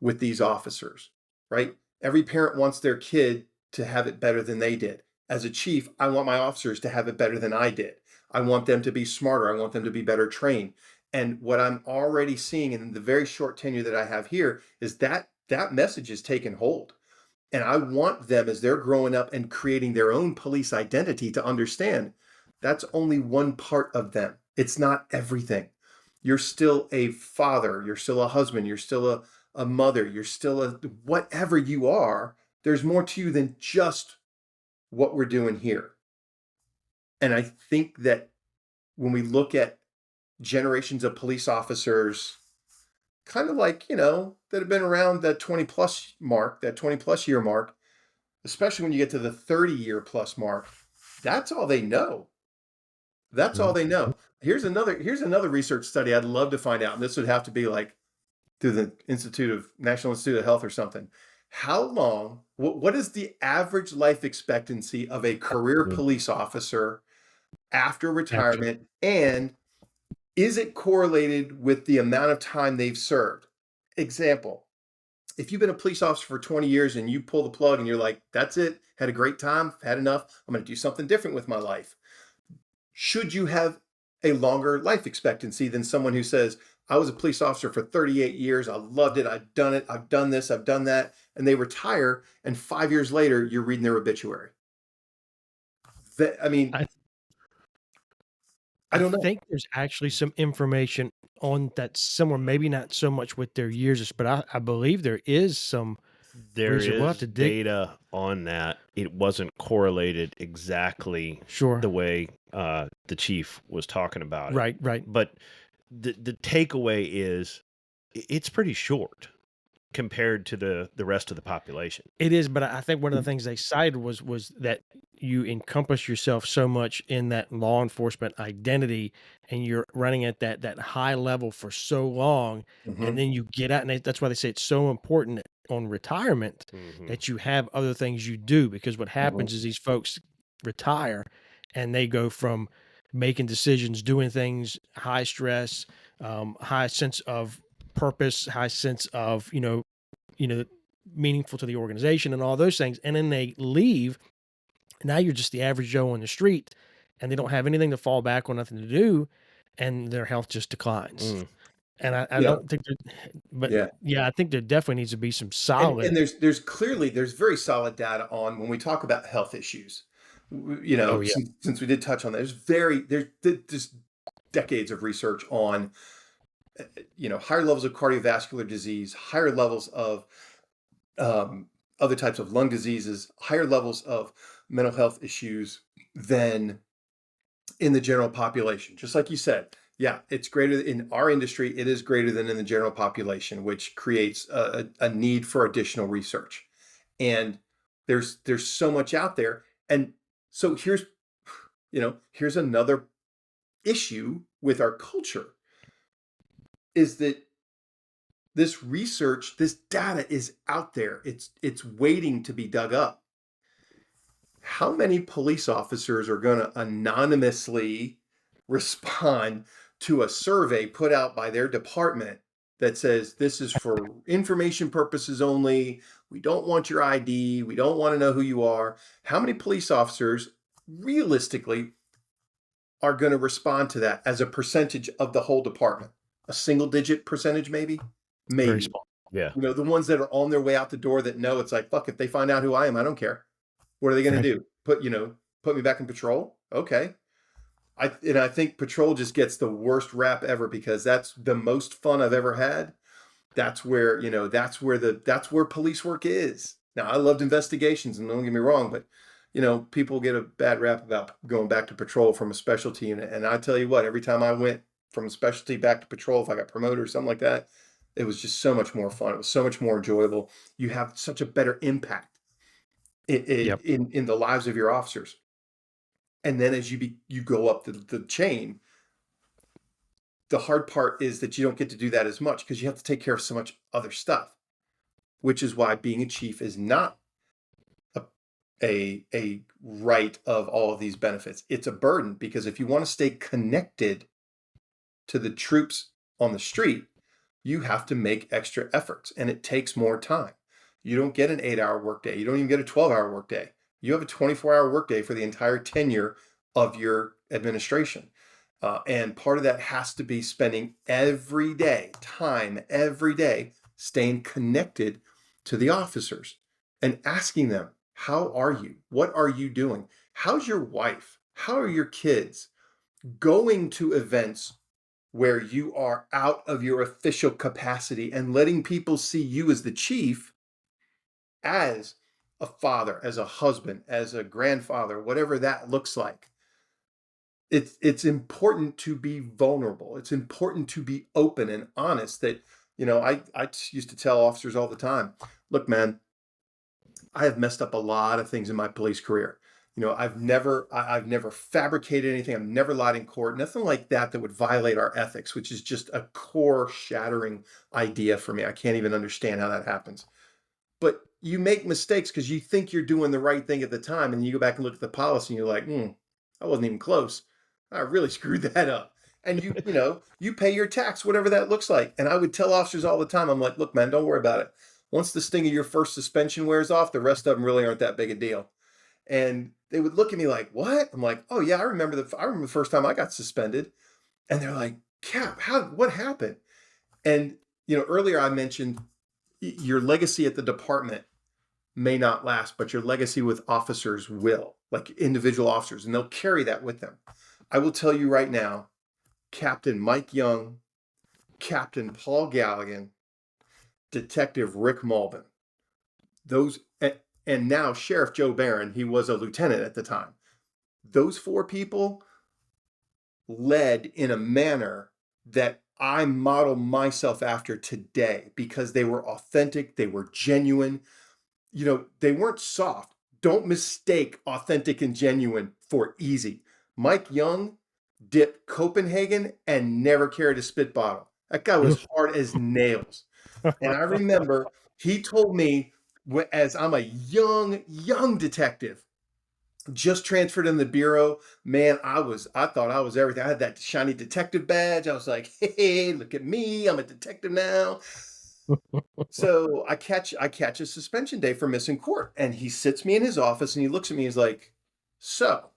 S4: with these officers, right? Every parent wants their kid to have it better than they did. As a chief, I want my officers to have it better than I did. I want them to be smarter. I want them to be better trained. And what I'm already seeing in the very short tenure that I have here is that message has taken hold. And I want them, as they're growing up and creating their own police identity, to understand that's only one part of them. It's not everything. You're still a father. You're still a husband. You're still a mother. You're still a whatever you are. There's more to you than just what we're doing here. And I think that when we look at generations of police officers, kind of like, that have been around that 20 plus mark, that 20 plus year mark, especially when you get to the 30-year plus mark, that's all they know. That's all they know. Here's another research study I'd love to find out. And this would have to be like through the National Institute of Health or something. How long, what is the average life expectancy of a career police officer after retirement, and is it correlated with the amount of time they've served? Example, if you've been a police officer for 20 years and you pull the plug and you're like, that's it, had a great time, had enough, I'm going to do something different with my life. Should you have a longer life expectancy than someone who says, I was a police officer for 38 years, I loved it, I've done this, I've done that, and they retire, and 5 years later, you're reading their obituary? I mean, I don't know.
S2: I think there's actually some information on that somewhere, maybe not so much with their years, but I believe there is some.
S1: There
S2: We'll have
S1: is
S2: to dig.
S1: data on that. It wasn't correlated exactly
S2: Sure.
S1: the way the chief was talking about it.
S2: Right.
S1: But the takeaway is it's pretty short compared to the rest of the population.
S2: It is, but I think one of the things they cited was that you encompass yourself so much in that law enforcement identity, and you're running at that high level for so long, and then you get out, and that's why they say it's so important on retirement that you have other things you do, because what happens is these folks retire, and they go from making decisions, doing things, high stress, high sense of purpose, high sense of meaningful to the organization and all those things. And then they leave. Now you're just the average Joe on the street, and they don't have anything to fall back on, nothing to do, and their health just declines. And I don't think, but yeah, I think there definitely needs to be some solid.
S4: And there's very solid data on when we talk about health issues. Since we did touch on that, there's decades of research on higher levels of cardiovascular disease, higher levels of other types of lung diseases, higher levels of mental health issues than in the general population. Just like you said, yeah, it's greater in our industry. It is greater than in the general population, which creates a need for additional research. And there's so much out there. And so here's another issue with our culture, is that this research, this data is out there. It's waiting to be dug up. How many police officers are going to anonymously respond to a survey put out by their department that says, this is for information purposes only, we don't want your ID, we don't want to know who you are? How many police officers realistically are going to respond to that as a percentage of the whole department? A single digit percentage, maybe.
S2: Very small.
S1: Yeah.
S4: The ones that are on their way out the door that know, it's like, fuck, if they find out who I am, I don't care. What are they going to do? Put me back in patrol? Okay. I think patrol just gets the worst rap ever, because that's the most fun I've ever had. That's where, that's where police work is. Now, I loved investigations, and don't get me wrong, but people get a bad rap about going back to patrol from a specialty. And I tell you what, every time I went from a specialty back to patrol, if I got promoted or something like that, it was just so much more fun. It was so much more enjoyable. You have such a better impact in the lives of your officers. And then as you go up the chain, the hard part is that you don't get to do that as much, because you have to take care of so much other stuff, which is why being a chief is not a right of all of these benefits. It's a burden, because if you want to stay connected to the troops on the street, you have to make extra efforts, and it takes more time. You don't get an 8-hour workday. You don't even get a 12-hour workday. You have a 24-hour workday for the entire tenure of your administration. And part of that has to be spending every day, staying connected to the officers and asking them, how are you? What are you doing? How's your wife? How are your kids? Going to events where you are out of your official capacity and letting people see you as the chief, as a father, as a husband, as a grandfather, whatever that looks like. It's important to be vulnerable. It's important to be open and honest. That, I used to tell officers all the time, look, man, I have messed up a lot of things in my police career. I've never fabricated anything. I've never lied in court, nothing like that would violate our ethics, which is just a core shattering idea for me. I can't even understand how that happens. But you make mistakes because you think you're doing the right thing at the time, and you go back and look at the policy and you're like, I wasn't even close. I really screwed that up. And you pay your tax, whatever that looks like. And I would tell officers all the time, I'm like, look, man, don't worry about it. Once the sting of your first suspension wears off, the rest of them really aren't that big a deal. And they would look at me like, what? I'm like, oh yeah, I remember the first time I got suspended. And they're like, Cap, what happened? And earlier I mentioned your legacy at the department may not last, but your legacy with officers will, like individual officers, and they'll carry that with them. I will tell you right now, Captain Mike Young, Captain Paul Galligan, Detective Rick Malbin, and now Sheriff Joe Barron, he was a lieutenant at the time. Those four people led in a manner that I model myself after today because they were authentic, they were genuine. They weren't soft. Don't mistake authentic and genuine for easy. Mike Young dipped Copenhagen and never carried a spit bottle. That guy was hard as nails. And I remember he told me, as I'm a young detective, just transferred in the bureau, man, I thought I was everything. I had that shiny detective badge. I was like, hey, look at me. I'm a detective now. So I catch a suspension day for missing court, and he sits me in his office and he looks at me. He's like, so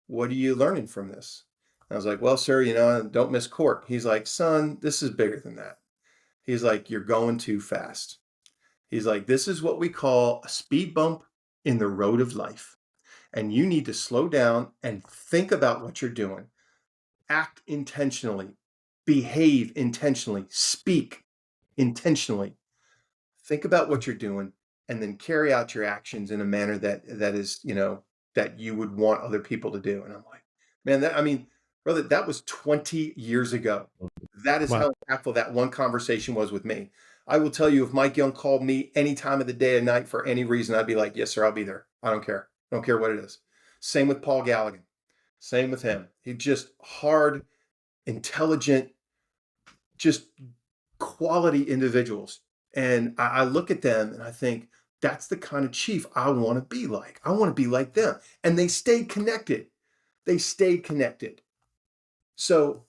S4: what are you learning from this? I was like, well, sir, don't miss court. He's like, son, this is bigger than that. He's like, you're going too fast. He's like, this is what we call a speed bump in the road of life. And you need to slow down and think about what you're doing. Act intentionally, behave intentionally, speak intentionally. Think about what you're doing, and then carry out your actions in a manner that is, that you would want other people to do. And I'm like, man, brother, that was 20 years ago. That is
S2: Wow.
S4: how impactful that one conversation was with me. I will tell you, if Mike Young called me any time of the day or night for any reason, I'd be like, yes, sir, I'll be there. I don't care. I don't care what it is. Same with Paul Galligan. Same with him. He's just hard, intelligent, just quality individuals. And I look at them and I think, that's the kind of chief I want to be like. I want to be like them. And they stayed connected. So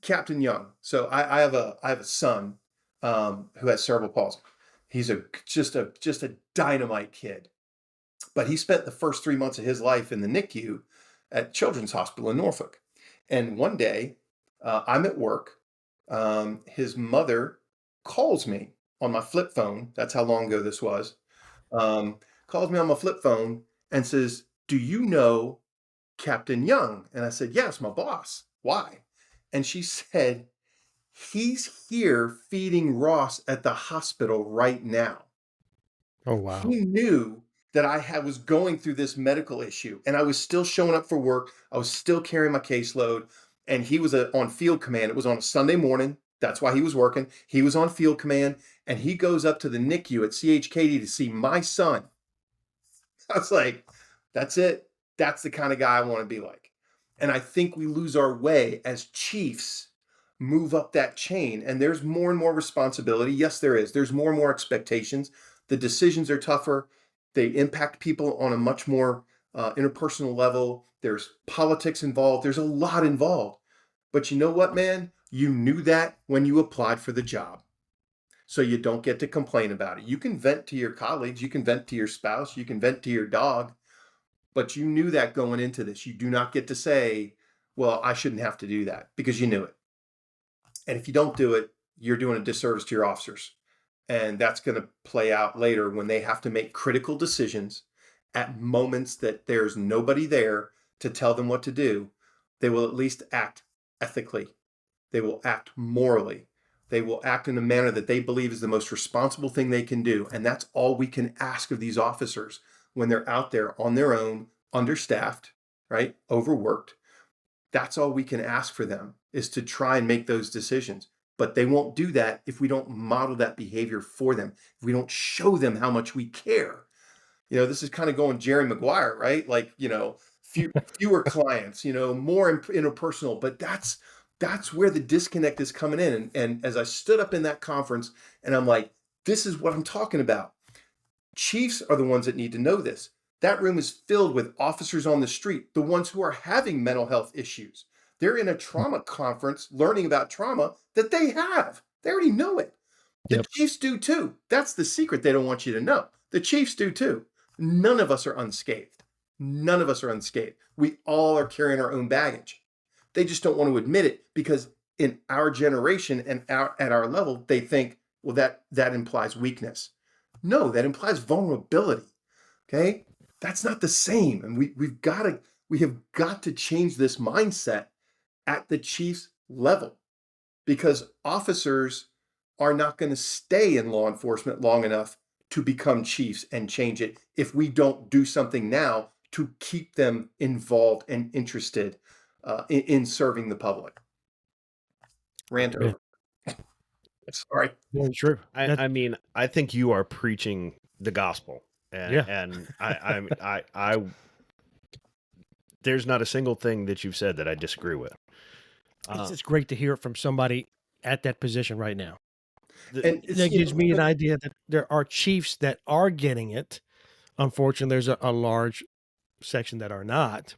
S4: Captain Young. So I have a son who has cerebral palsy. He's just a dynamite kid. But he spent the first 3 months of his life in the NICU at Children's Hospital in Norfolk. And one day, I'm at work. His mother calls me on my flip phone. That's how long ago this was. Calls me on my flip phone and says, do you know Captain Young? And I said, yes, my boss. Why? And she said, he's here feeding Ross at the hospital right now.
S2: Oh, wow.
S4: He knew that I was going through this medical issue, and I was still showing up for work. I was still carrying my caseload, and he was on field command. It was on a Sunday morning. That's why he was working. He was on field command, and he goes up to the NICU at CHKD to see my son. I was like, that's it. That's the kind of guy I want to be like. And I think we lose our way as chiefs, move up that chain, and there's more and more responsibility. Yes, there is. There's more and more expectations. The decisions are tougher. They impact people on a much more interpersonal level. There's politics involved. There's a lot involved. But you know what, man? You knew that when you applied for the job. So you don't get to complain about it. You can vent to your colleagues. You can vent to your spouse. You can vent to your dog. But you knew that going into this. You do not get to say, well, I shouldn't have to do that, because you knew it. And if you don't do it, you're doing a disservice to your officers. And that's going to play out later when they have to make critical decisions at moments that there's nobody there to tell them what to do. They will at least act ethically. They will act morally. They will act in a manner that they believe is the most responsible thing they can do. And that's all we can ask of these officers when they're out there on their own, understaffed, right? Overworked. That's all we can ask for them, is to try and make those decisions. But they won't do that if we don't model that behavior for them, if we don't show them how much we care. This is kind of going Jerry Maguire, right? Like, fewer clients, more interpersonal. But that's where the disconnect is coming in. And as I stood up in that conference, and I'm like, this is what I'm talking about. Chiefs are the ones that need to know this. That room is filled with officers on the street, the ones who are having mental health issues. They're in a trauma conference learning about trauma that they have. They already know it. The
S2: Yep.
S4: Chiefs do too. That's the secret they don't want you to know. The Chiefs do too. None of us are unscathed. None of us are unscathed. We all are carrying our own baggage. They just don't want to admit it because in our generation and at our level, they think, well, that implies weakness. No, that implies vulnerability. Okay? That's not the same. And we have got to change this mindset at the Chiefs level, because officers are not going to stay in law enforcement long enough to become chiefs and change it if we don't do something now to keep them involved and interested in serving the public. Rant
S2: Yeah.
S4: over. Sorry.
S2: Yeah, true.
S1: I mean, I think you are preaching the gospel, and
S2: Yeah.
S1: and I there's not a single thing that you've said that I disagree with.
S2: It's great to hear it from somebody at that position right now.
S4: And
S2: That gives me an idea that there are chiefs that are getting it. Unfortunately, there's a large section that are not,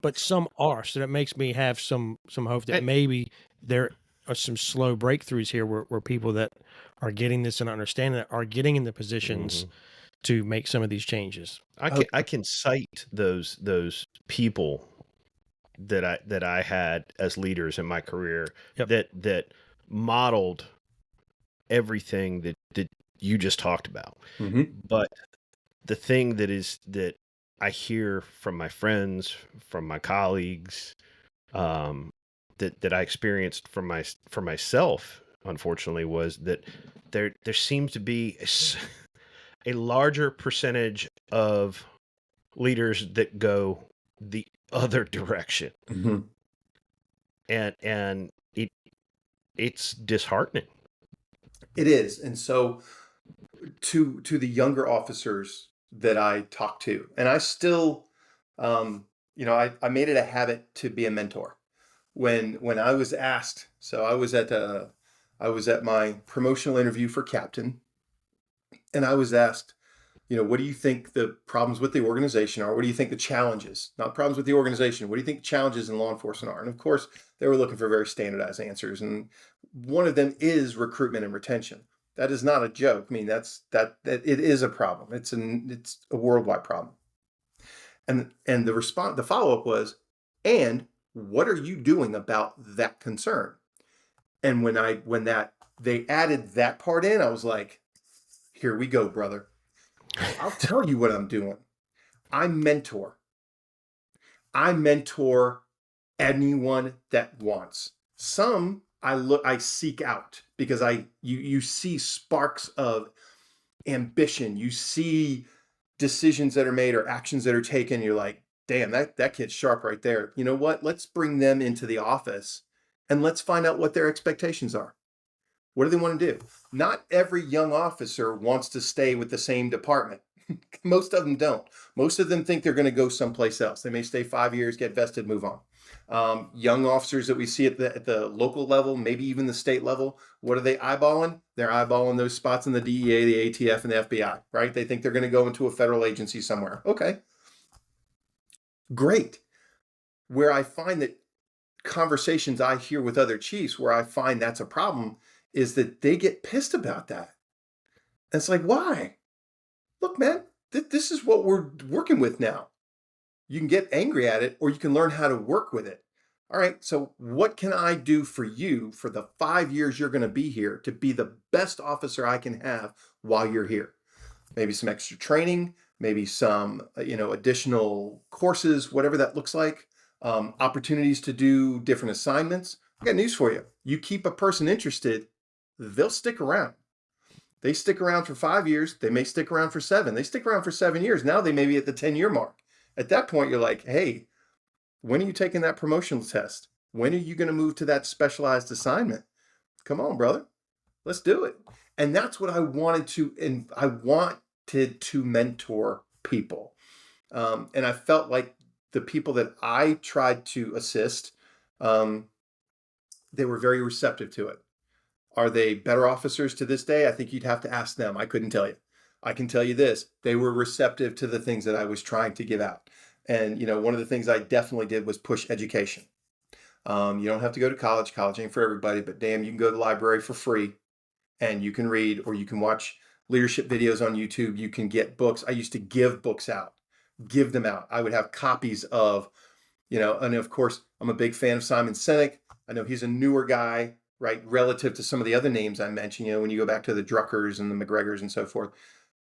S2: but some are. So that makes me have some hope that maybe there are some slow breakthroughs here where people that are getting this and understanding it are getting in the positions to make some of these changes.
S1: I can cite those people that I had as leaders in my career that modeled everything that you just talked about. But the thing that I hear from my friends, from my colleagues, that I experienced from myself, unfortunately, was that there seems to be a larger percentage of leaders that go the other direction, and it's disheartening.
S4: It is. And so to the younger officers that I talk to, and I still, I made it a habit to be a mentor. When I was asked, so I was at my promotional interview for captain, and I was asked, what do you think the problems with the organization are? What do you think the challenges, not problems with the organization, what do you think the challenges in law enforcement are? And of course, they were looking for very standardized answers. And one of them is recruitment and retention. That is not a joke. I mean, that it is a problem. It's a worldwide problem. And the follow-up was, and what are you doing about that concern? And when they added that part in, I was like, here we go, brother. I'll tell you what I'm doing. I mentor anyone that wants. Some I seek out because you see sparks of ambition. You see decisions that are made or actions that are taken. You're like, damn, that kid's sharp right there. You know what? Let's bring them into the office and let's find out what their expectations are. What do they want to do? Not every young officer wants to stay with the same department. Most of them don't. Most of them think they're going to go someplace else. They may stay 5 years, get vested, move on. Young officers that we see at the local level, maybe even the state level, what are they eyeballing? They're eyeballing those spots in the DEA, the ATF, and the FBI, right? They think they're going to go into a federal agency somewhere. Okay. Great. Where I find that conversations I hear with other chiefs where I find that's a problem is that they get pissed about that. And it's like, why? Look, man, this is what we're working with now. You can get angry at it or you can learn how to work with it. All right, so what can I do for you for the 5 years you're going to be here to be the best officer I can have while you're here? Maybe some extra training, maybe some additional courses, whatever that looks like, opportunities to do different assignments. I got news for you. You keep a person interested, they'll stick around. They stick around for 5 years. They may stick around for 7. They stick around for 7 years. Now they may be at the 10-year mark. At that point, you're like, hey, when are you taking that promotional test? When are you going to move to that specialized assignment? Come on, brother. Let's do it. And that's what I wanted to, and I wanted to mentor people. And I felt like the people that I tried to assist, they were very receptive to it. Are they better officers to this day? I think you'd have to ask them. I couldn't tell you. I can tell you this, they were receptive to the things that I was trying to give out. And, one of the things I definitely did was push education. You don't have to go to college. College ain't for everybody, but damn, you can go to the library for free and you can read, or you can watch leadership videos on YouTube. You can get books. I used to give books out, give them out. I would have copies of, and of course, I'm a big fan of Simon Sinek. I know he's a newer guy, right, relative to some of the other names I mentioned, when you go back to the Druckers and the McGregors and so forth.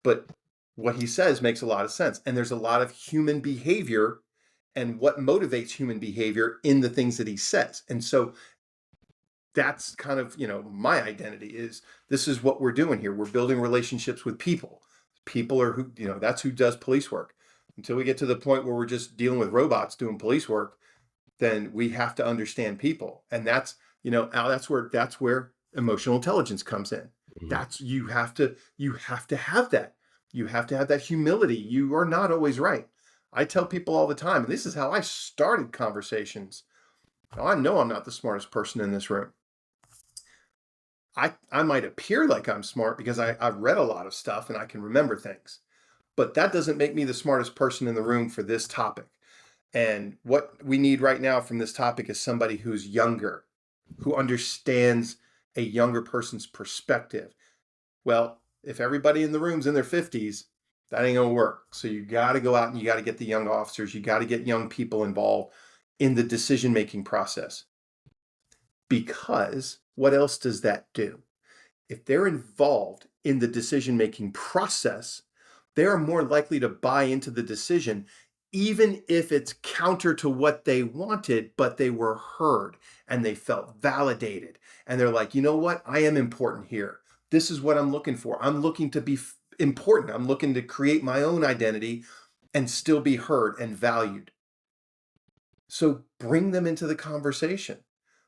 S4: But what he says makes a lot of sense. And there's a lot of human behavior and what motivates human behavior in the things that he says. And so that's kind of, my identity is, this is what we're doing here. We're building relationships with people. People are who, that's who does police work. Until we get to the point where we're just dealing with robots doing police work, then we have to understand people. And that's, Al, that's where emotional intelligence comes in.
S1: Mhm.
S4: You have to have that. You have to have that humility. You are not always right. I tell people all the time, and this is how I started conversations. Now, I know I'm not the smartest person in this room. I might appear like I'm smart because I've read a lot of stuff and I can remember things, but that doesn't make me the smartest person in the room for this topic. And what we need right now from this topic is somebody who's younger, who understands a younger person's perspective. Well, if everybody in the room's in their 50s, that ain't gonna work. So you got to go out and you got to get the young officers, you got to get young people involved in the decision-making process. Because what else does that do? If they're involved in the decision-making process, they are more likely to buy into the decision, even if it's counter to what they wanted, but they were heard and they felt validated. And they're like, you know what? I am important here. This is what I'm looking for. I'm looking to be important. I'm looking to create my own identity and still be heard and valued. So bring them into the conversation.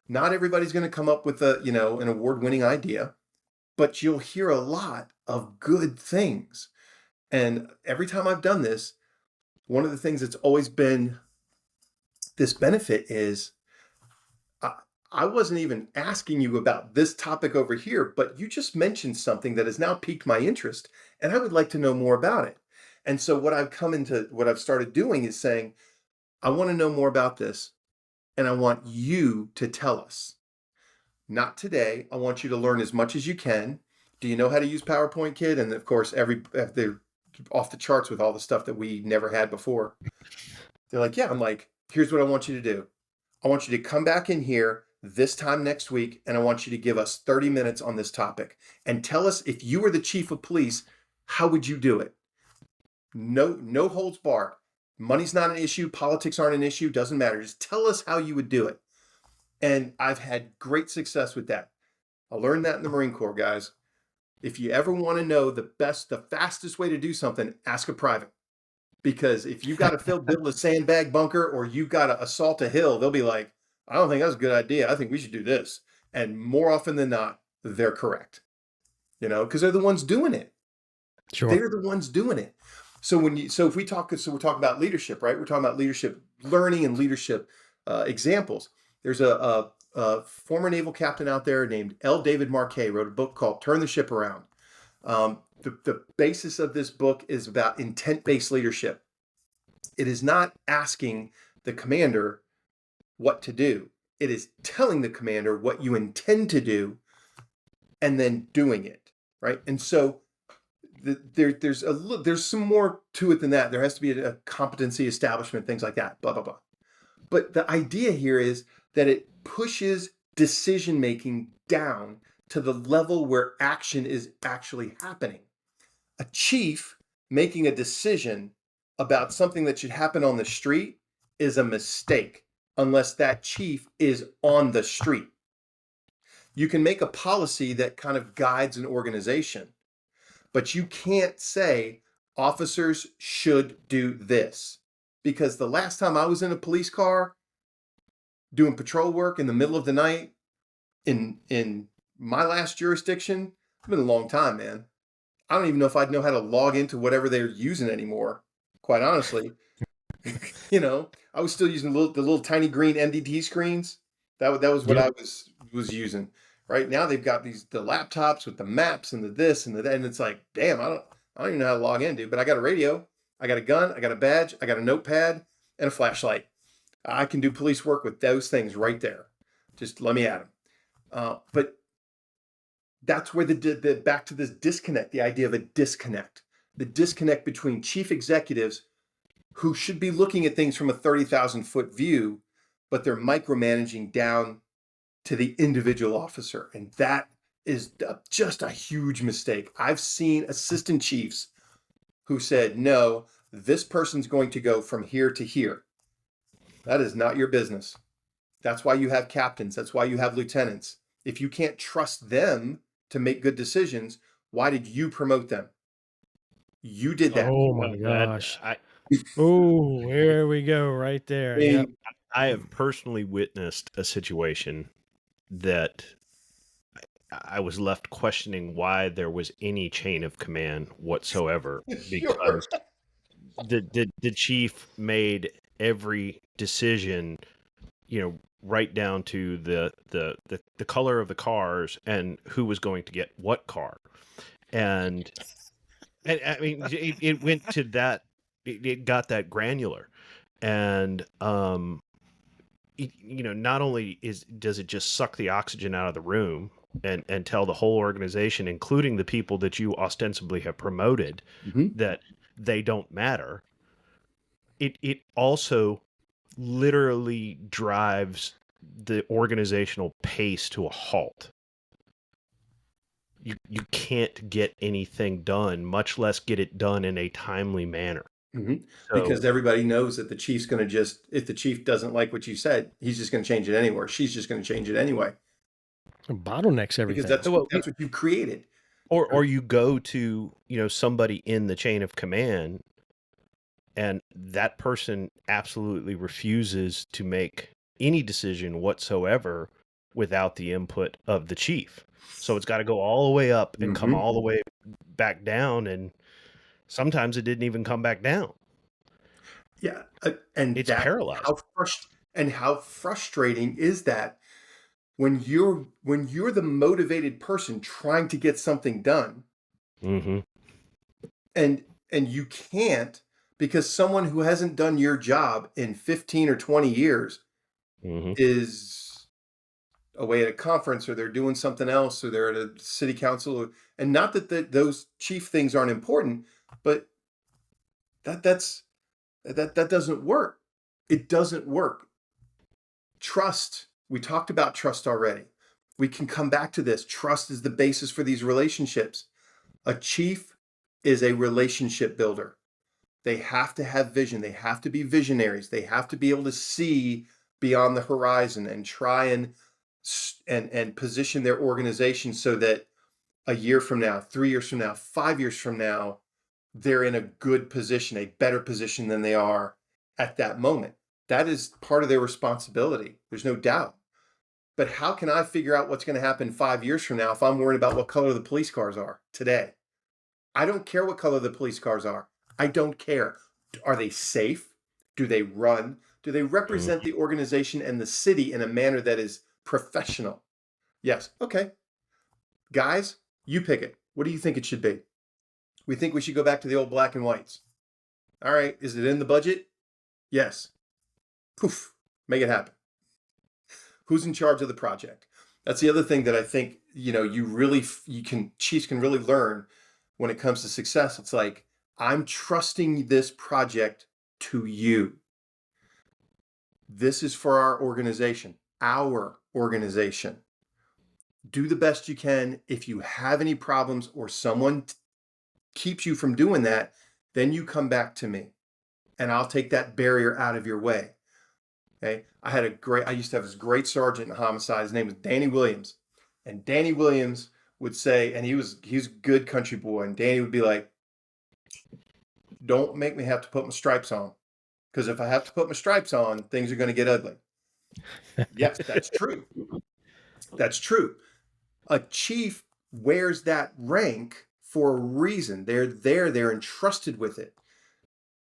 S4: Not everybody's going to come up with an award-winning idea, but you'll hear a lot of good things. And every time I've done this, one of the things that's always been this benefit is I wasn't even asking you about this topic over here, but you just mentioned something that has now piqued my interest, and I would like to know more about it. And so what I've started doing is saying, I want to know more about this, and I want you to tell us. Not today. I want you to learn as much as you can. Do you know how to use PowerPoint, kid? And of course, they're off the charts with all the stuff that we never had before. They're like, yeah. I'm like, here's what I want you to do. I want you to come back in here this time next week, and I want you to give us 30 minutes on this topic and tell us, if you were the chief of police, how would you do it? No holds barred. Money's not an issue. Politics aren't an issue. Doesn't matter. Just tell us how you would do it. And I've had great success with that. I learned that in the Marine Corps, guys. If you ever want to know the fastest way to do something, ask a private. Because if you got to build a sandbag bunker or you've got to assault a hill, they'll be like, I don't think that's a good idea. I think we should do this. And more often than not, they're correct. Because they're the ones doing it.
S2: Sure.
S4: They're the ones doing it. So we're talking about leadership, right? We're talking about leadership learning and leadership examples. There's a former naval captain out there named L. David Marquet, wrote a book called Turn the Ship Around. The basis of this book is about intent-based leadership. It is not asking the commander what to do. It is telling the commander what you intend to do and then doing it, right? And so there's some more to it than that. There has to be a competency establishment, things like that, blah, blah, blah. But the idea here is that it pushes decision-making down to the level where action is actually happening. A chief making a decision about something that should happen on the street is a mistake unless that chief is on the street. You can make a policy that kind of guides an organization, but you can't say officers should do this. Because the last time I was in a police car doing patrol work in the middle of the night in my last jurisdiction, it's been a long time, man. I don't even know if I'd know how to log into whatever they're using anymore, quite honestly. I was still using the little tiny green MDT screens. That was what I was using. Right now they've got the laptops with the maps and the this and the that, and it's like, damn, I don't even know how to log in, dude, but I got a radio, I got a gun, I got a badge, I got a notepad, and a flashlight. I can do police work with those things right there. Just let me at them. But that's where the back to this disconnect, the idea of a disconnect, the disconnect between chief executives who should be looking at things from a 30,000 foot view, but they're micromanaging down to the individual officer. And that is just a huge mistake. I've seen assistant chiefs who said, no, this person's going to go from here to here. That is not your business. That's why you have captains. That's why you have lieutenants. If you can't trust them to make good decisions, why did you promote them? You did that.
S2: Oh my gosh. Oh, here we go right there.
S4: I mean,
S2: Yep.
S1: I have personally witnessed a situation that I was left questioning why there was any chain of command whatsoever, because the chief made every decision, right down to the color of the cars and who was going to get what car. And I mean, it went to that, it got that granular. And, not only does it just suck the oxygen out of the room and tell the whole organization, including the people that you ostensibly have promoted, that they don't matter. It also literally drives the organizational pace to a halt. You can't get anything done, much less get it done in a timely manner.
S4: Because everybody knows that the chief's going to if the chief doesn't like what you said, he's just going to change it anyway. She's just going to change it anyway.
S2: Bottlenecks everything.
S4: Because that's what you created.
S1: Or you go to, somebody in the chain of command, and that person absolutely refuses to make any decision whatsoever without the input of the chief. So it's got to go all the way up and come all the way back down. And sometimes it didn't even come back down.
S4: Yeah. And
S1: it's paralyzed.
S4: How frustrating is that when you're the motivated person trying to get something done, and you can't, because someone who hasn't done your job in 15 or 20 years is away at a conference, or they're doing something else, or they're at a city council, and not that those chief things aren't important, but that doesn't work. It doesn't work. Trust. We talked about trust already. We can come back to this. Trust is the basis for these relationships. A chief is a relationship builder. They have to have vision. They have to be visionaries. They have to be able to see beyond the horizon and try and position their organization so that a year from now, 3 years from now, 5 years from now, they're in a good position, a better position than they are at that moment. That is part of their responsibility. There's no doubt. But how can I figure out what's going to happen 5 years from now if I'm worried about what color the police cars are today? I don't care what color the police cars are. I don't care. Are they safe? Do they run? Do they represent the organization and the city in a manner that is professional? Yes. Okay. Guys, you pick it. What do you think it should be? We think we should go back to the old black and whites. All right. Is it in the budget? Yes. Poof. Make it happen. Who's in charge of the project? That's the other thing that I think, chiefs can really learn when it comes to success. It's like, I'm trusting this project to you. This is for our organization. Do the best you can. If you have any problems or someone keeps you from doing that, then you come back to me and I'll take that barrier out of your way. Okay. I used to have this great sergeant in homicide. His name was Danny Williams. And Danny Williams would say, and he was a good country boy. And Danny would be like, don't make me have to put my stripes on. Because if I have to put my stripes on, things are going to get ugly. Yes, that's true. That's true. A chief wears that rank for a reason. They're entrusted with it.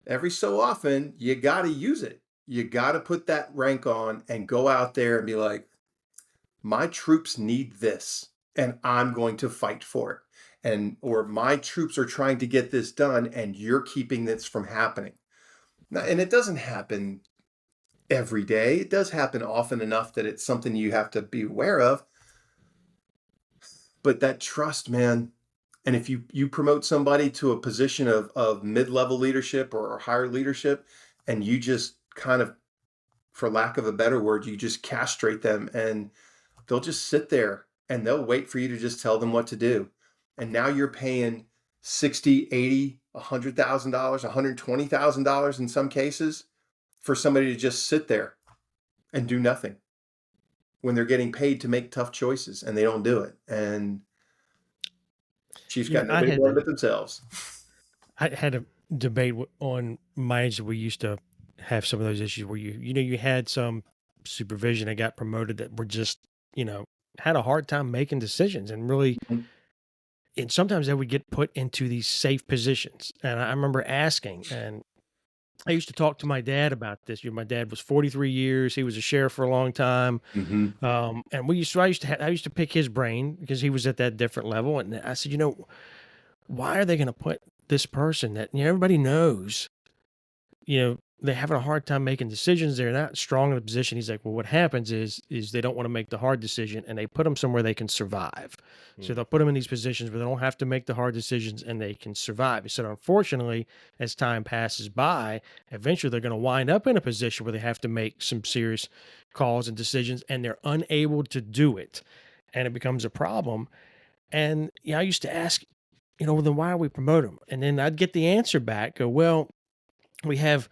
S4: Every so often, you got to use it. You got to put that rank on and go out there and be like, my troops need this, and I'm going to fight for it. or my troops are trying to get this done and you're keeping this from happening. Now, and it doesn't happen every day. It does happen often enough that it's something you have to be aware of. But that trust, man, and if you promote somebody to a position of mid-level leadership or higher leadership, and you just kind of, for lack of a better word, you just castrate them, and they'll just sit there and they'll wait for you to just tell them what to do. And now you're paying $60, $80, $100,000, $120,000 in some cases for somebody to just sit there and do nothing when they're getting paid to make tough choices, and they don't do it. And Chiefs got nobody more but themselves.
S2: I had a debate on my age that we used to have some of those issues where you had some supervision that got promoted that were just, had a hard time making decisions and really, and sometimes they would get put into these safe positions. And I remember asking, and I used to talk to my dad about this. My dad was 43 years. He was a sheriff for a long time.
S4: Mm-hmm.
S2: And I used to pick his brain because he was at that different level. And I said, why are they going to put this person that everybody knows, they're having a hard time making decisions. They're not strong in a position. He's like, well, what happens is they don't want to make the hard decision, and they put them somewhere they can survive. So they'll put them in these positions where they don't have to make the hard decisions and they can survive. He said, unfortunately, as time passes by, eventually they're going to wind up in a position where they have to make some serious calls and decisions, and they're unable to do it. And it becomes a problem. And I used to ask, well, then why are we promoting them? And then I'd get the answer back, go, well, we have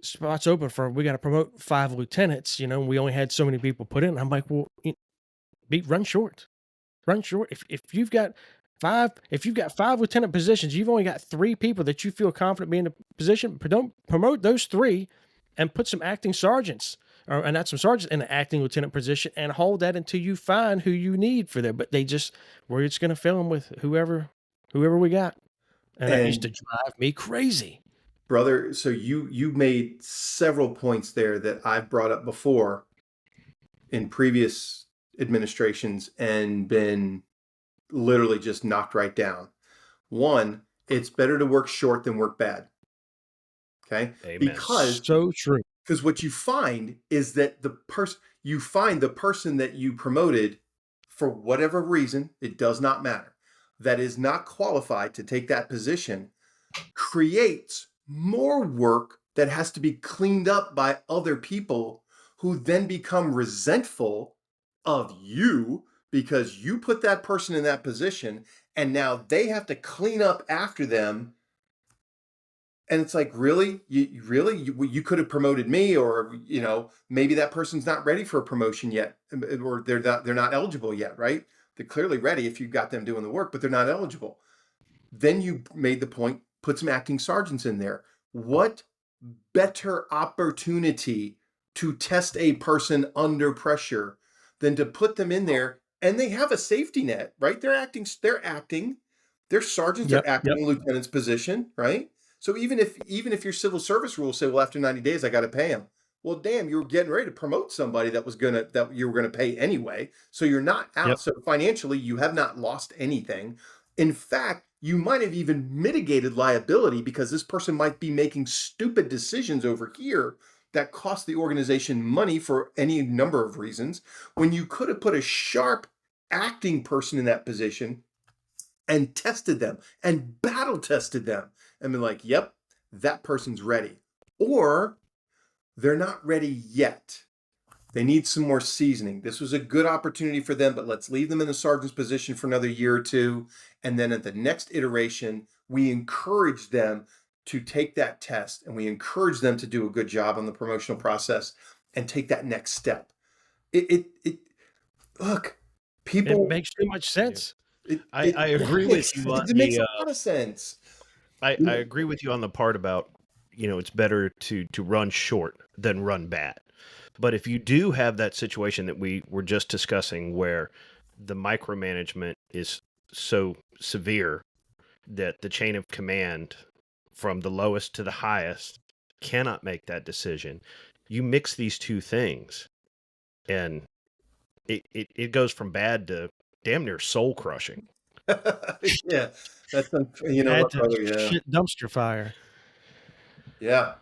S2: spots open we got to promote 5 lieutenants, and we only had so many people put in. I'm like, well, run short. If you've got 5 lieutenant positions, you've only got 3 people that you feel confident being in a position, but don't promote those 3 and put some acting sergeants and not some sergeants in an acting lieutenant position and hold that until you find who you need for there. But we're just going to fill them with whoever we got. And that used to drive me crazy.
S4: Brother, so you made several points there that I've brought up before in previous administrations and been literally just knocked right down. One, it's better to work short than work bad. Okay?
S1: Amen.
S4: Because
S2: so true.
S4: Because what you find is that the person that you promoted, for whatever reason, it does not matter, that is not qualified to take that position, creates more work that has to be cleaned up by other people who then become resentful of you because you put that person in that position, and now they have to clean up after them. And it's like, really? You could have promoted me, or maybe that person's not ready for a promotion yet, or they're not eligible yet, right? They're clearly ready if you've got them doing the work, but they're not eligible. Then you made the point, put some acting sergeants in there. What better opportunity to test a person under pressure than to put them in there, and they have a safety net, right? They're acting. Their sergeants are acting in lieutenant's position, right? So even if your civil service rules say, well, after 90 days, I got to pay him. Well, damn, you were getting ready to promote somebody that you were gonna pay anyway. So you're not out. Yep. So financially, you have not lost anything. In fact, you might have even mitigated liability because this person might be making stupid decisions over here that cost the organization money for any number of reasons, when you could have put a sharp acting person in that position and tested them and battle tested them and been like, yep, that person's ready. Or they're not ready yet. They need some more seasoning. This was a good opportunity for them, but let's leave them in the sergeant's position for another year or two. And then at the next iteration, we encourage them to take that test, and we encourage them to do a good job on the promotional process and take that next step. Look, people.
S2: It makes too much sense.
S1: I agree with you.
S4: It makes a lot of sense.
S1: I agree with you on the part about, it's better to run short than run bad. But if you do have that situation that we were just discussing where the micromanagement is so severe that the chain of command from the lowest to the highest cannot make that decision, you mix these two things and it goes from bad to damn near soul crushing.
S4: Yeah, that's you know
S2: Had
S4: what,
S2: to
S4: brother? Yeah,
S2: shit dumpster fire.
S4: yeah,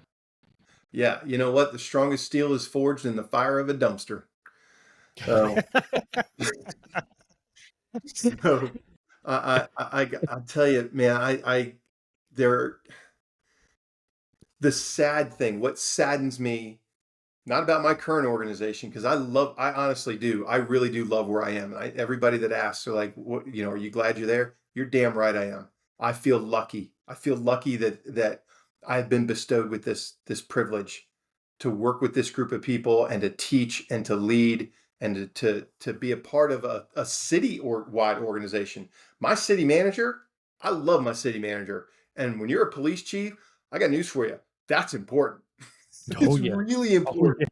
S4: yeah. You know what? The strongest steel is forged in the fire of a dumpster. So, so I tell you, man, there. The sad thing, what saddens me, not about my current organization, because I honestly do. I really do love where I am. And everybody that asks are like, what, are you glad you're there? You're damn right I am. I feel lucky. I feel lucky that I've been bestowed with this privilege to work with this group of people and to teach and to lead and to be a part of a city or wide organization. My city manager, I love my city manager. And when you're a police chief, I got news for you. That's important.
S2: Oh
S4: It's
S2: yeah.
S4: really
S2: Oh
S4: important.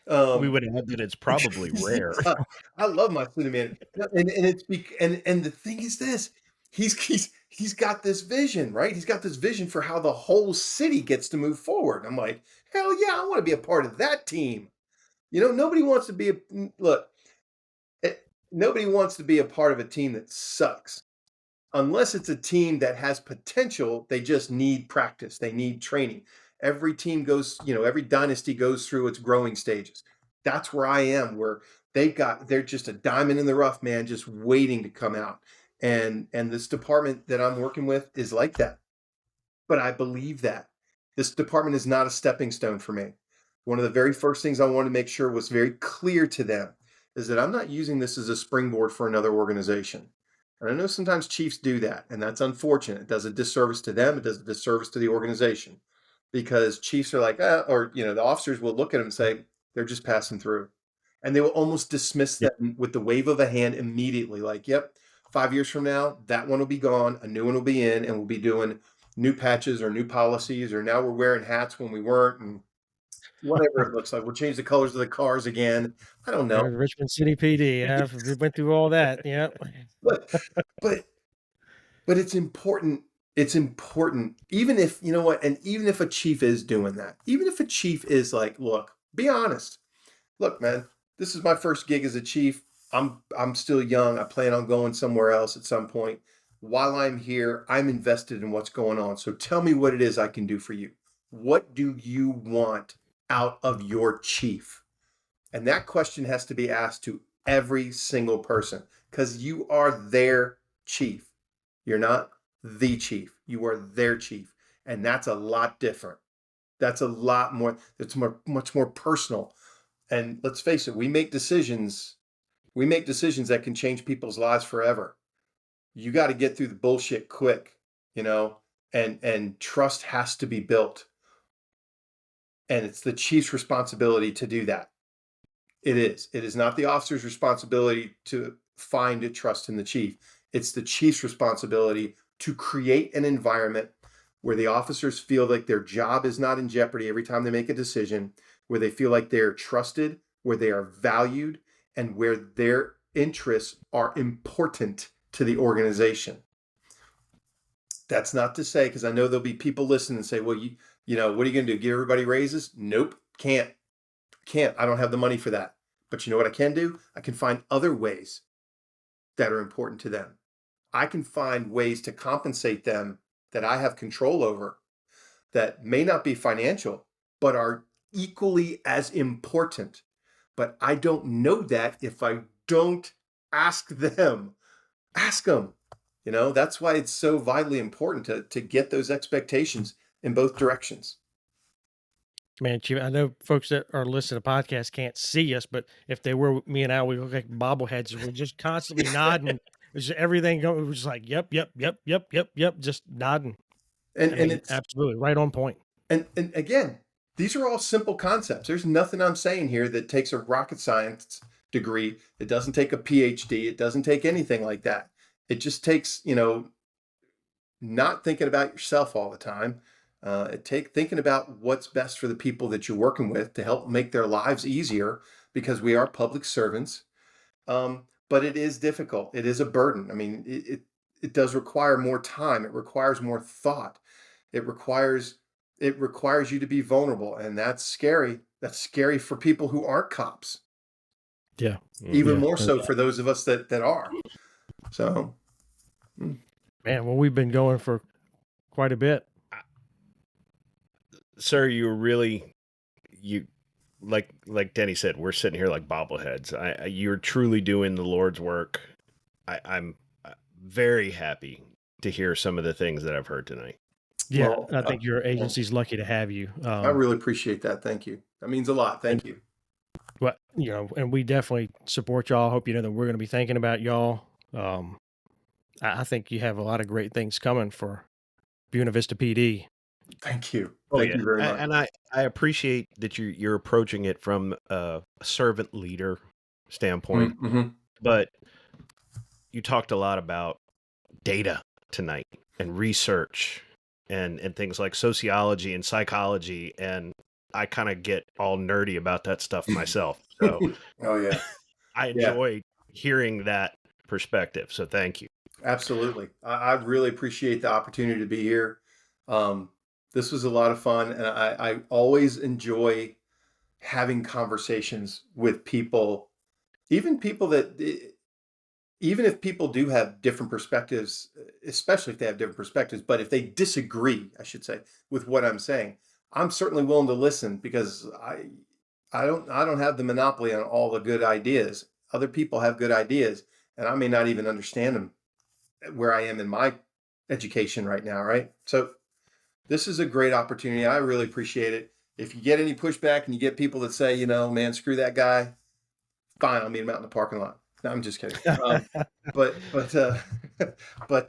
S2: yeah.
S1: We
S4: Um,
S1: would add that it's probably rare.
S4: yeah, I love my city manager, and it's and the thing is this: he's got this vision, right? He's got this vision for how the whole city gets to move forward. I'm like, hell yeah, I want to be a part of that team. Nobody wants to be look. Nobody wants to be a part of a team that sucks. Unless it's a team that has potential, they just need practice. They need training. Every team goes, every dynasty goes through its growing stages. That's where I am, where they're just a diamond in the rough, man, just waiting to come out. And this department that I'm working with is like that. But I believe that this department is not a stepping stone for me. One of the very first things I wanted to make sure was very clear to them is that I'm not using this as a springboard for another organization. And I know sometimes chiefs do that, and that's unfortunate. It does a disservice to them. It does a disservice to the organization because chiefs are like, or, the officers will look at them and say, they're just passing through. And they will almost dismiss
S2: Yeah.
S4: them with the wave of a hand immediately. Like, yep, 5 years from now, that one will be gone. A new one will be in, and we'll be doing new patches or new policies, or now we're wearing hats when we weren't, and whatever it looks like. We'll change the colors of the cars again. I don't know.
S2: Richmond City PD. Yeah, we went through all that. Yeah.
S4: But but but it's important. It's important, even if you know what, and even if a chief is doing that, even if a chief is like, look, be honest. Look, man, this is my first gig as a chief. I'm still young. I plan on going somewhere else at some point. While I'm here, I'm invested in what's going on. So tell me what it is I can do for you. What do you want out of your chief? And that question has to be asked to every single person because you are their chief. You're not the chief. You are their chief. And that's a lot different. That's a lot more, it's much more personal. And let's face it, we make decisions that can change people's lives forever. You got to get through the bullshit quick, and trust has to be built. And it's the chief's responsibility to do that. It is. It is not the officer's responsibility to find a trust in the chief. It's the chief's responsibility to create an environment where the officers feel like their job is not in jeopardy every time they make a decision, where they feel like they're trusted, where they are valued, and where their interests are important to the organization. That's not to say, because I know there'll be people listening and say, well, what are you going to do? Give everybody raises? Nope, can't. I don't have the money for that. But you know what I can do? I can find other ways that are important to them. I can find ways to compensate them that I have control over that may not be financial, but are equally as important. But I don't know that if I don't ask them. Ask them. That's why it's so vitally important to get those expectations in both directions.
S2: Man, Chief, I know folks that are listening to podcasts can't see us, but if they were, me and Al, we look like bobbleheads. We're just constantly nodding. It's just everything going. We're just like, yep, just nodding.
S4: And it's
S2: absolutely right on point.
S4: and again, these are all simple concepts. There's nothing I'm saying here that takes a rocket science degree. It doesn't take a PhD. It doesn't take anything like that. It just takes, not thinking about yourself all the time. Thinking about what's best for the people that you're working with to help make their lives easier, because we are public servants. But it is difficult. It is a burden. I mean, it does require more time. It requires more thought. It requires you to be vulnerable, and that's scary. That's scary for people who aren't cops.
S2: Yeah.
S4: Even more so for those of us that are. So
S2: Man, well, we've been going for quite a bit.
S1: Sir, you like Denny said, we're sitting here like bobbleheads. You're truly doing the Lord's work. I'm very happy to hear some of the things that I've heard tonight.
S2: Yeah,
S4: Well,
S2: I think your agency's lucky to have you.
S4: I really appreciate that. Thank you. That means a lot. Thank you.
S2: But and we definitely support y'all. Hope you know that we're going to be thinking about y'all. I think you have a lot of great things coming for Buena Vista PD.
S4: Thank you.
S1: Oh,
S4: Thank
S1: yeah.
S4: you very much.
S1: And I appreciate that you're approaching it from a servant leader standpoint.
S4: Mhm.
S1: But you talked a lot about data tonight and research and things like sociology and psychology, and I kind of get all nerdy about that stuff myself. So
S4: Oh yeah.
S1: I enjoy hearing that perspective. So thank you.
S4: Absolutely. I really appreciate the opportunity to be here. This was a lot of fun, and I always enjoy having conversations with people, even people that, even if people do have different perspectives, especially if they have different perspectives, but if they disagree, I should say, with what I'm saying, I'm certainly willing to listen because I don't have the monopoly on all the good ideas. Other people have good ideas, and I may not even understand them where I am in my education right now, right? So this is a great opportunity. I really appreciate it. If you get any pushback and you get people that say, man, screw that guy, fine, I'll meet him out in the parking lot. No, I'm just kidding. But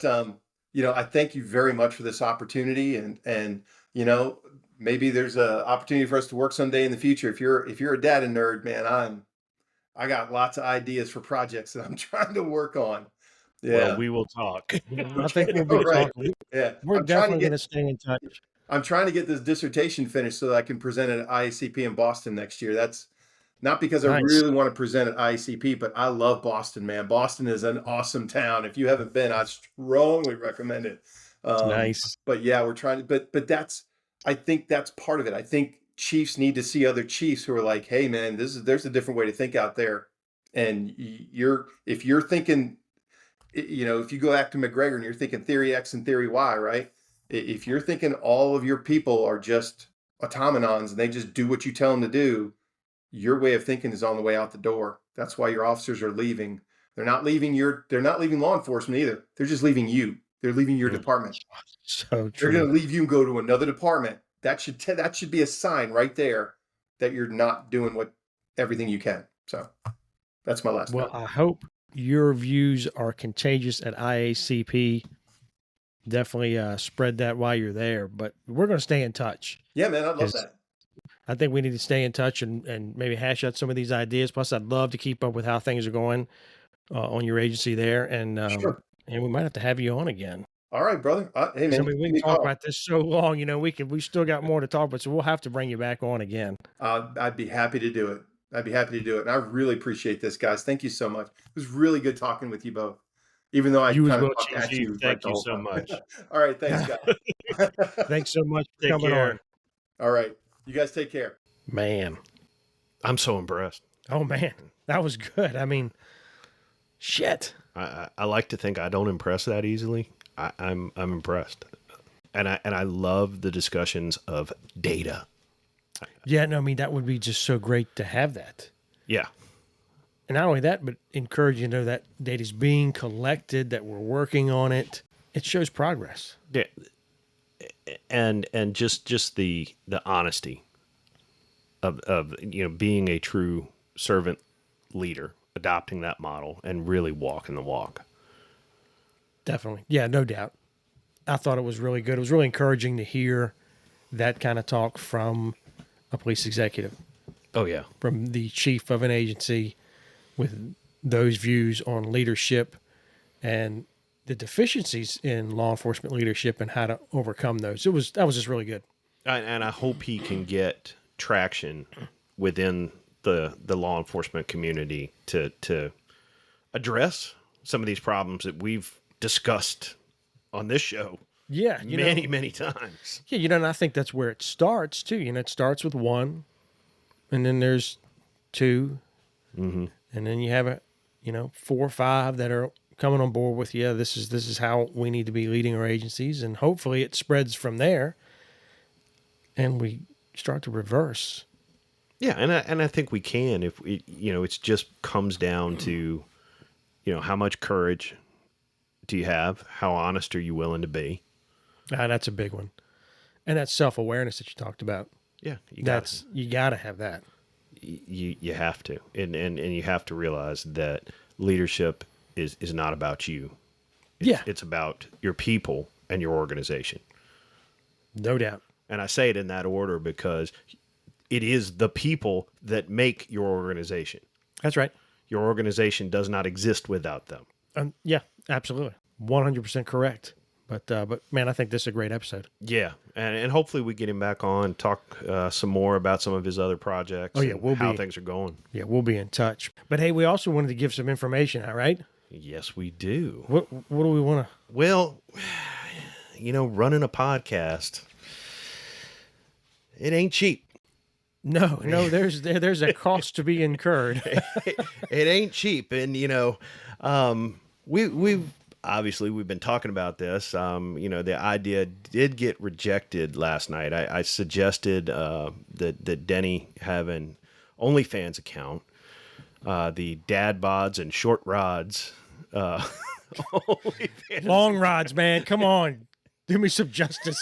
S4: I thank you very much for this opportunity, and maybe there's a opportunity for us to work someday in the future. If you're a data nerd, man, I got lots of ideas for projects that I'm trying to work on. Yeah.
S1: Well, we will talk.
S2: I think we'll be
S4: All right.
S2: talking.
S4: Yeah.
S2: We're
S4: I'm trying to
S2: definitely going
S4: get
S2: to stay in touch.
S4: I'm trying to get this dissertation finished so that I can present it at IACP in Boston next year. That's not because I
S2: Nice.
S4: really want to present at IACP, but I love Boston, man. Boston is an awesome town. If you haven't been, I strongly recommend it.
S2: Nice.
S4: But yeah, we're trying to, but I think that's part of it. I think chiefs need to see other chiefs who are like, hey man, there's a different way to think out there. And if you're thinking, if you go back to McGregor and you're thinking theory X and theory Y, right? If you're thinking all of your people are just automatons and they just do what you tell them to do, your way of thinking is on the way out the door. That's why your officers are leaving. They're not leaving law enforcement either. They're just leaving you. They're leaving your department.
S2: So
S4: They're
S2: true.
S4: going to leave you and go to another department. That should be a sign right there that you're not doing everything you can. So that's my last
S2: Well,
S4: note.
S2: I hope your views are contagious at IACP. Definitely spread that while you're there, but we're going to stay in touch.
S4: Yeah, man, I love
S2: 'Cause
S4: that.
S2: I think we need to stay in touch and maybe hash out some of these ideas. Plus, I'd love to keep up with how things are going on your agency there, and
S4: Sure.
S2: and we might have to have you on again.
S4: All right, brother. Hey,
S2: 'Cause,
S4: man,
S2: I mean, we
S4: give
S2: can
S4: me a
S2: talk
S4: call.
S2: about this so long, we still got more to talk about, so we'll have to bring you back on again.
S4: I'd be happy to do it. And I really appreciate this, guys. Thank you so much. It was really good talking with you both, even though I
S2: You as
S4: kind of
S2: well,
S4: talked
S2: Chief.
S4: at you like
S1: Thank
S4: the
S1: you
S4: whole
S1: so
S4: time.
S1: much.
S4: All right, thanks, guys.
S2: Thanks so much for
S1: Take
S2: coming
S1: care.
S2: on.
S4: All right, you guys take care.
S2: Man.
S1: I'm so impressed.
S2: Oh, man. That was good. I mean, shit.
S1: I like to think I don't impress that easily. I'm impressed, and I love the discussions of data.
S2: Yeah, no, I mean, that would be just so great to have that.
S1: Yeah,
S2: And not only that, but encourage you to know that data's being collected, that we're working on it. It shows progress.
S1: yeah, and just the honesty of being a true servant leader, adopting that model and really walking the walk.
S2: Definitely. Yeah, no doubt. I thought it was really good. It was really encouraging to hear that kind of talk from a police executive,
S1: Oh yeah,
S2: from the chief of an agency with those views on leadership and the deficiencies in law enforcement leadership and how to overcome those. That was just really good.
S1: and I hope he can get traction within the law enforcement community to address some of these problems that we've discussed on this show
S2: Yeah,
S1: many times.
S2: Yeah, and I think that's where it starts too. It starts with one, and then there's two,
S1: Mm-hmm.
S2: and then you have 4 or 5 that are coming on board with you. This is how we need to be leading our agencies, and hopefully it spreads from there, and we start to reverse.
S1: Yeah, and I think we can if we, it just comes down to, how much courage do you have? How honest are you willing to be?
S2: That's a big one, and that's self-awareness that you talked about.
S1: Yeah, you
S2: got to have that.
S1: You have to, and you have to realize that leadership is not about you. It's about your people and your organization.
S2: No doubt.
S1: And I say it in that order because it is the people that make your organization.
S2: That's right.
S1: Your organization does not exist without them.
S2: Yeah, absolutely. 100% correct. But man, I think this is a great episode.
S1: Yeah, and hopefully we get him back on, talk some more about some of his other projects.
S2: Oh, yeah,
S1: how things are going.
S2: Yeah, we'll be in touch. But hey, we also wanted to give some information out, right?
S1: Yes, we do.
S2: What do we want to?
S1: Well, running a podcast, it ain't cheap.
S2: No, there's a cost to be incurred.
S1: It ain't cheap, and we've obviously we've been talking about this. The idea did get rejected last night. I suggested that Denny have an OnlyFans account, the Dad Bods and Short Rods.
S2: Long rods, man. Come on, do me some justice.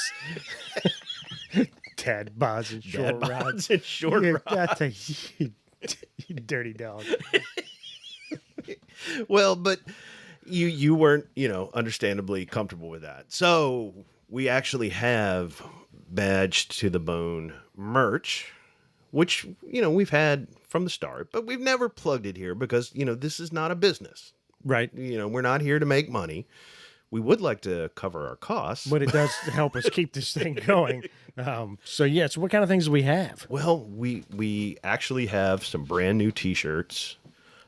S2: Dad Bods and Short Rods.
S1: And Short Rods.
S2: You dirty dog.
S1: Well, but you weren't, understandably comfortable with that. So we actually have Badged to the Bone merch, which, we've had from the start, but we've never plugged it here because, this is not a business.
S2: Right.
S1: We're not here to make money. We would like to cover our costs.
S2: But it does help us keep this thing going. So what kind of things do we have?
S1: Well, we actually have some brand new T-shirts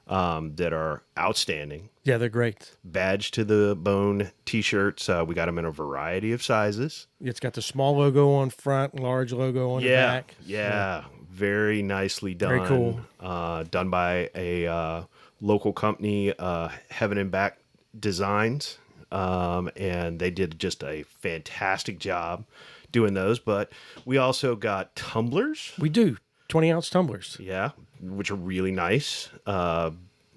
S1: that are outstanding.
S2: Yeah, they're great.
S1: Badge to the Bone T-shirts. We got them in a variety of sizes.
S2: It's got the small logo on front, large logo on the back.
S1: Yeah, very nicely done.
S2: Very cool.
S1: Done by a local company, Heaven and Back Designs. And they did just a fantastic job doing those. But we also got tumblers.
S2: We do. 20-ounce tumblers.
S1: Yeah, which are really nice.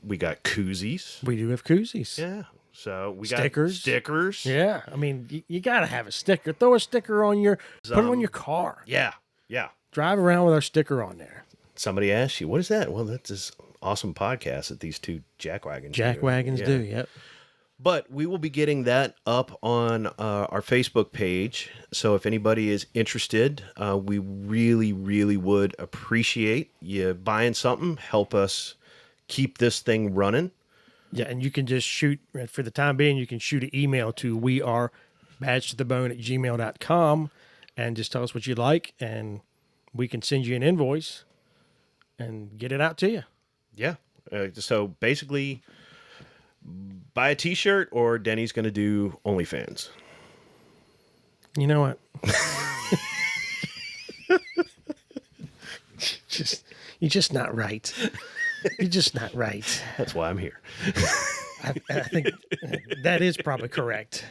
S1: We got koozies.
S2: We do have koozies.
S1: Yeah. So we
S2: stickers.
S1: got stickers.
S2: Yeah. I mean, you got to have a sticker. Throw a sticker on put it on your car.
S1: Yeah. Yeah.
S2: Drive around with our sticker on there.
S1: Somebody asks you, what is that? Well, that's this awesome podcast that these two jackwagons
S2: do. Yep.
S1: But we will be getting that up on our Facebook page. So if anybody is interested, we really, really would appreciate you buying something. Help us keep this thing running.
S2: Yeah, and you can just shoot, for the time being, you can shoot an email to wearebadgetothebone@gmail.com and just tell us what you'd like, and we can send you an invoice and get it out to you.
S1: Yeah. So basically, buy a T-shirt or Denny's going to do OnlyFans.
S2: You know what? You're just not right. You're just not right.
S1: That's why I'm here.
S2: I think that is probably correct.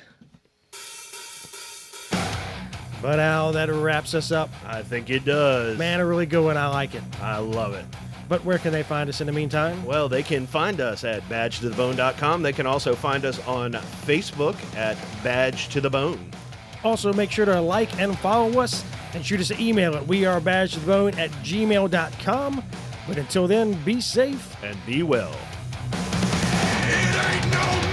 S2: But Al, that wraps us up.
S1: I think it does.
S2: Man, a really good one. I like it.
S1: I love it.
S2: But where can they find us in the meantime?
S1: Well, they can find us at badgetothebone.com. They can also find us on Facebook at Badge to the Bone.
S2: Also, make sure to like and follow us and shoot us an email at wearebadgetothebone@gmail.com. But until then, be safe
S1: and be well.
S3: It ain't no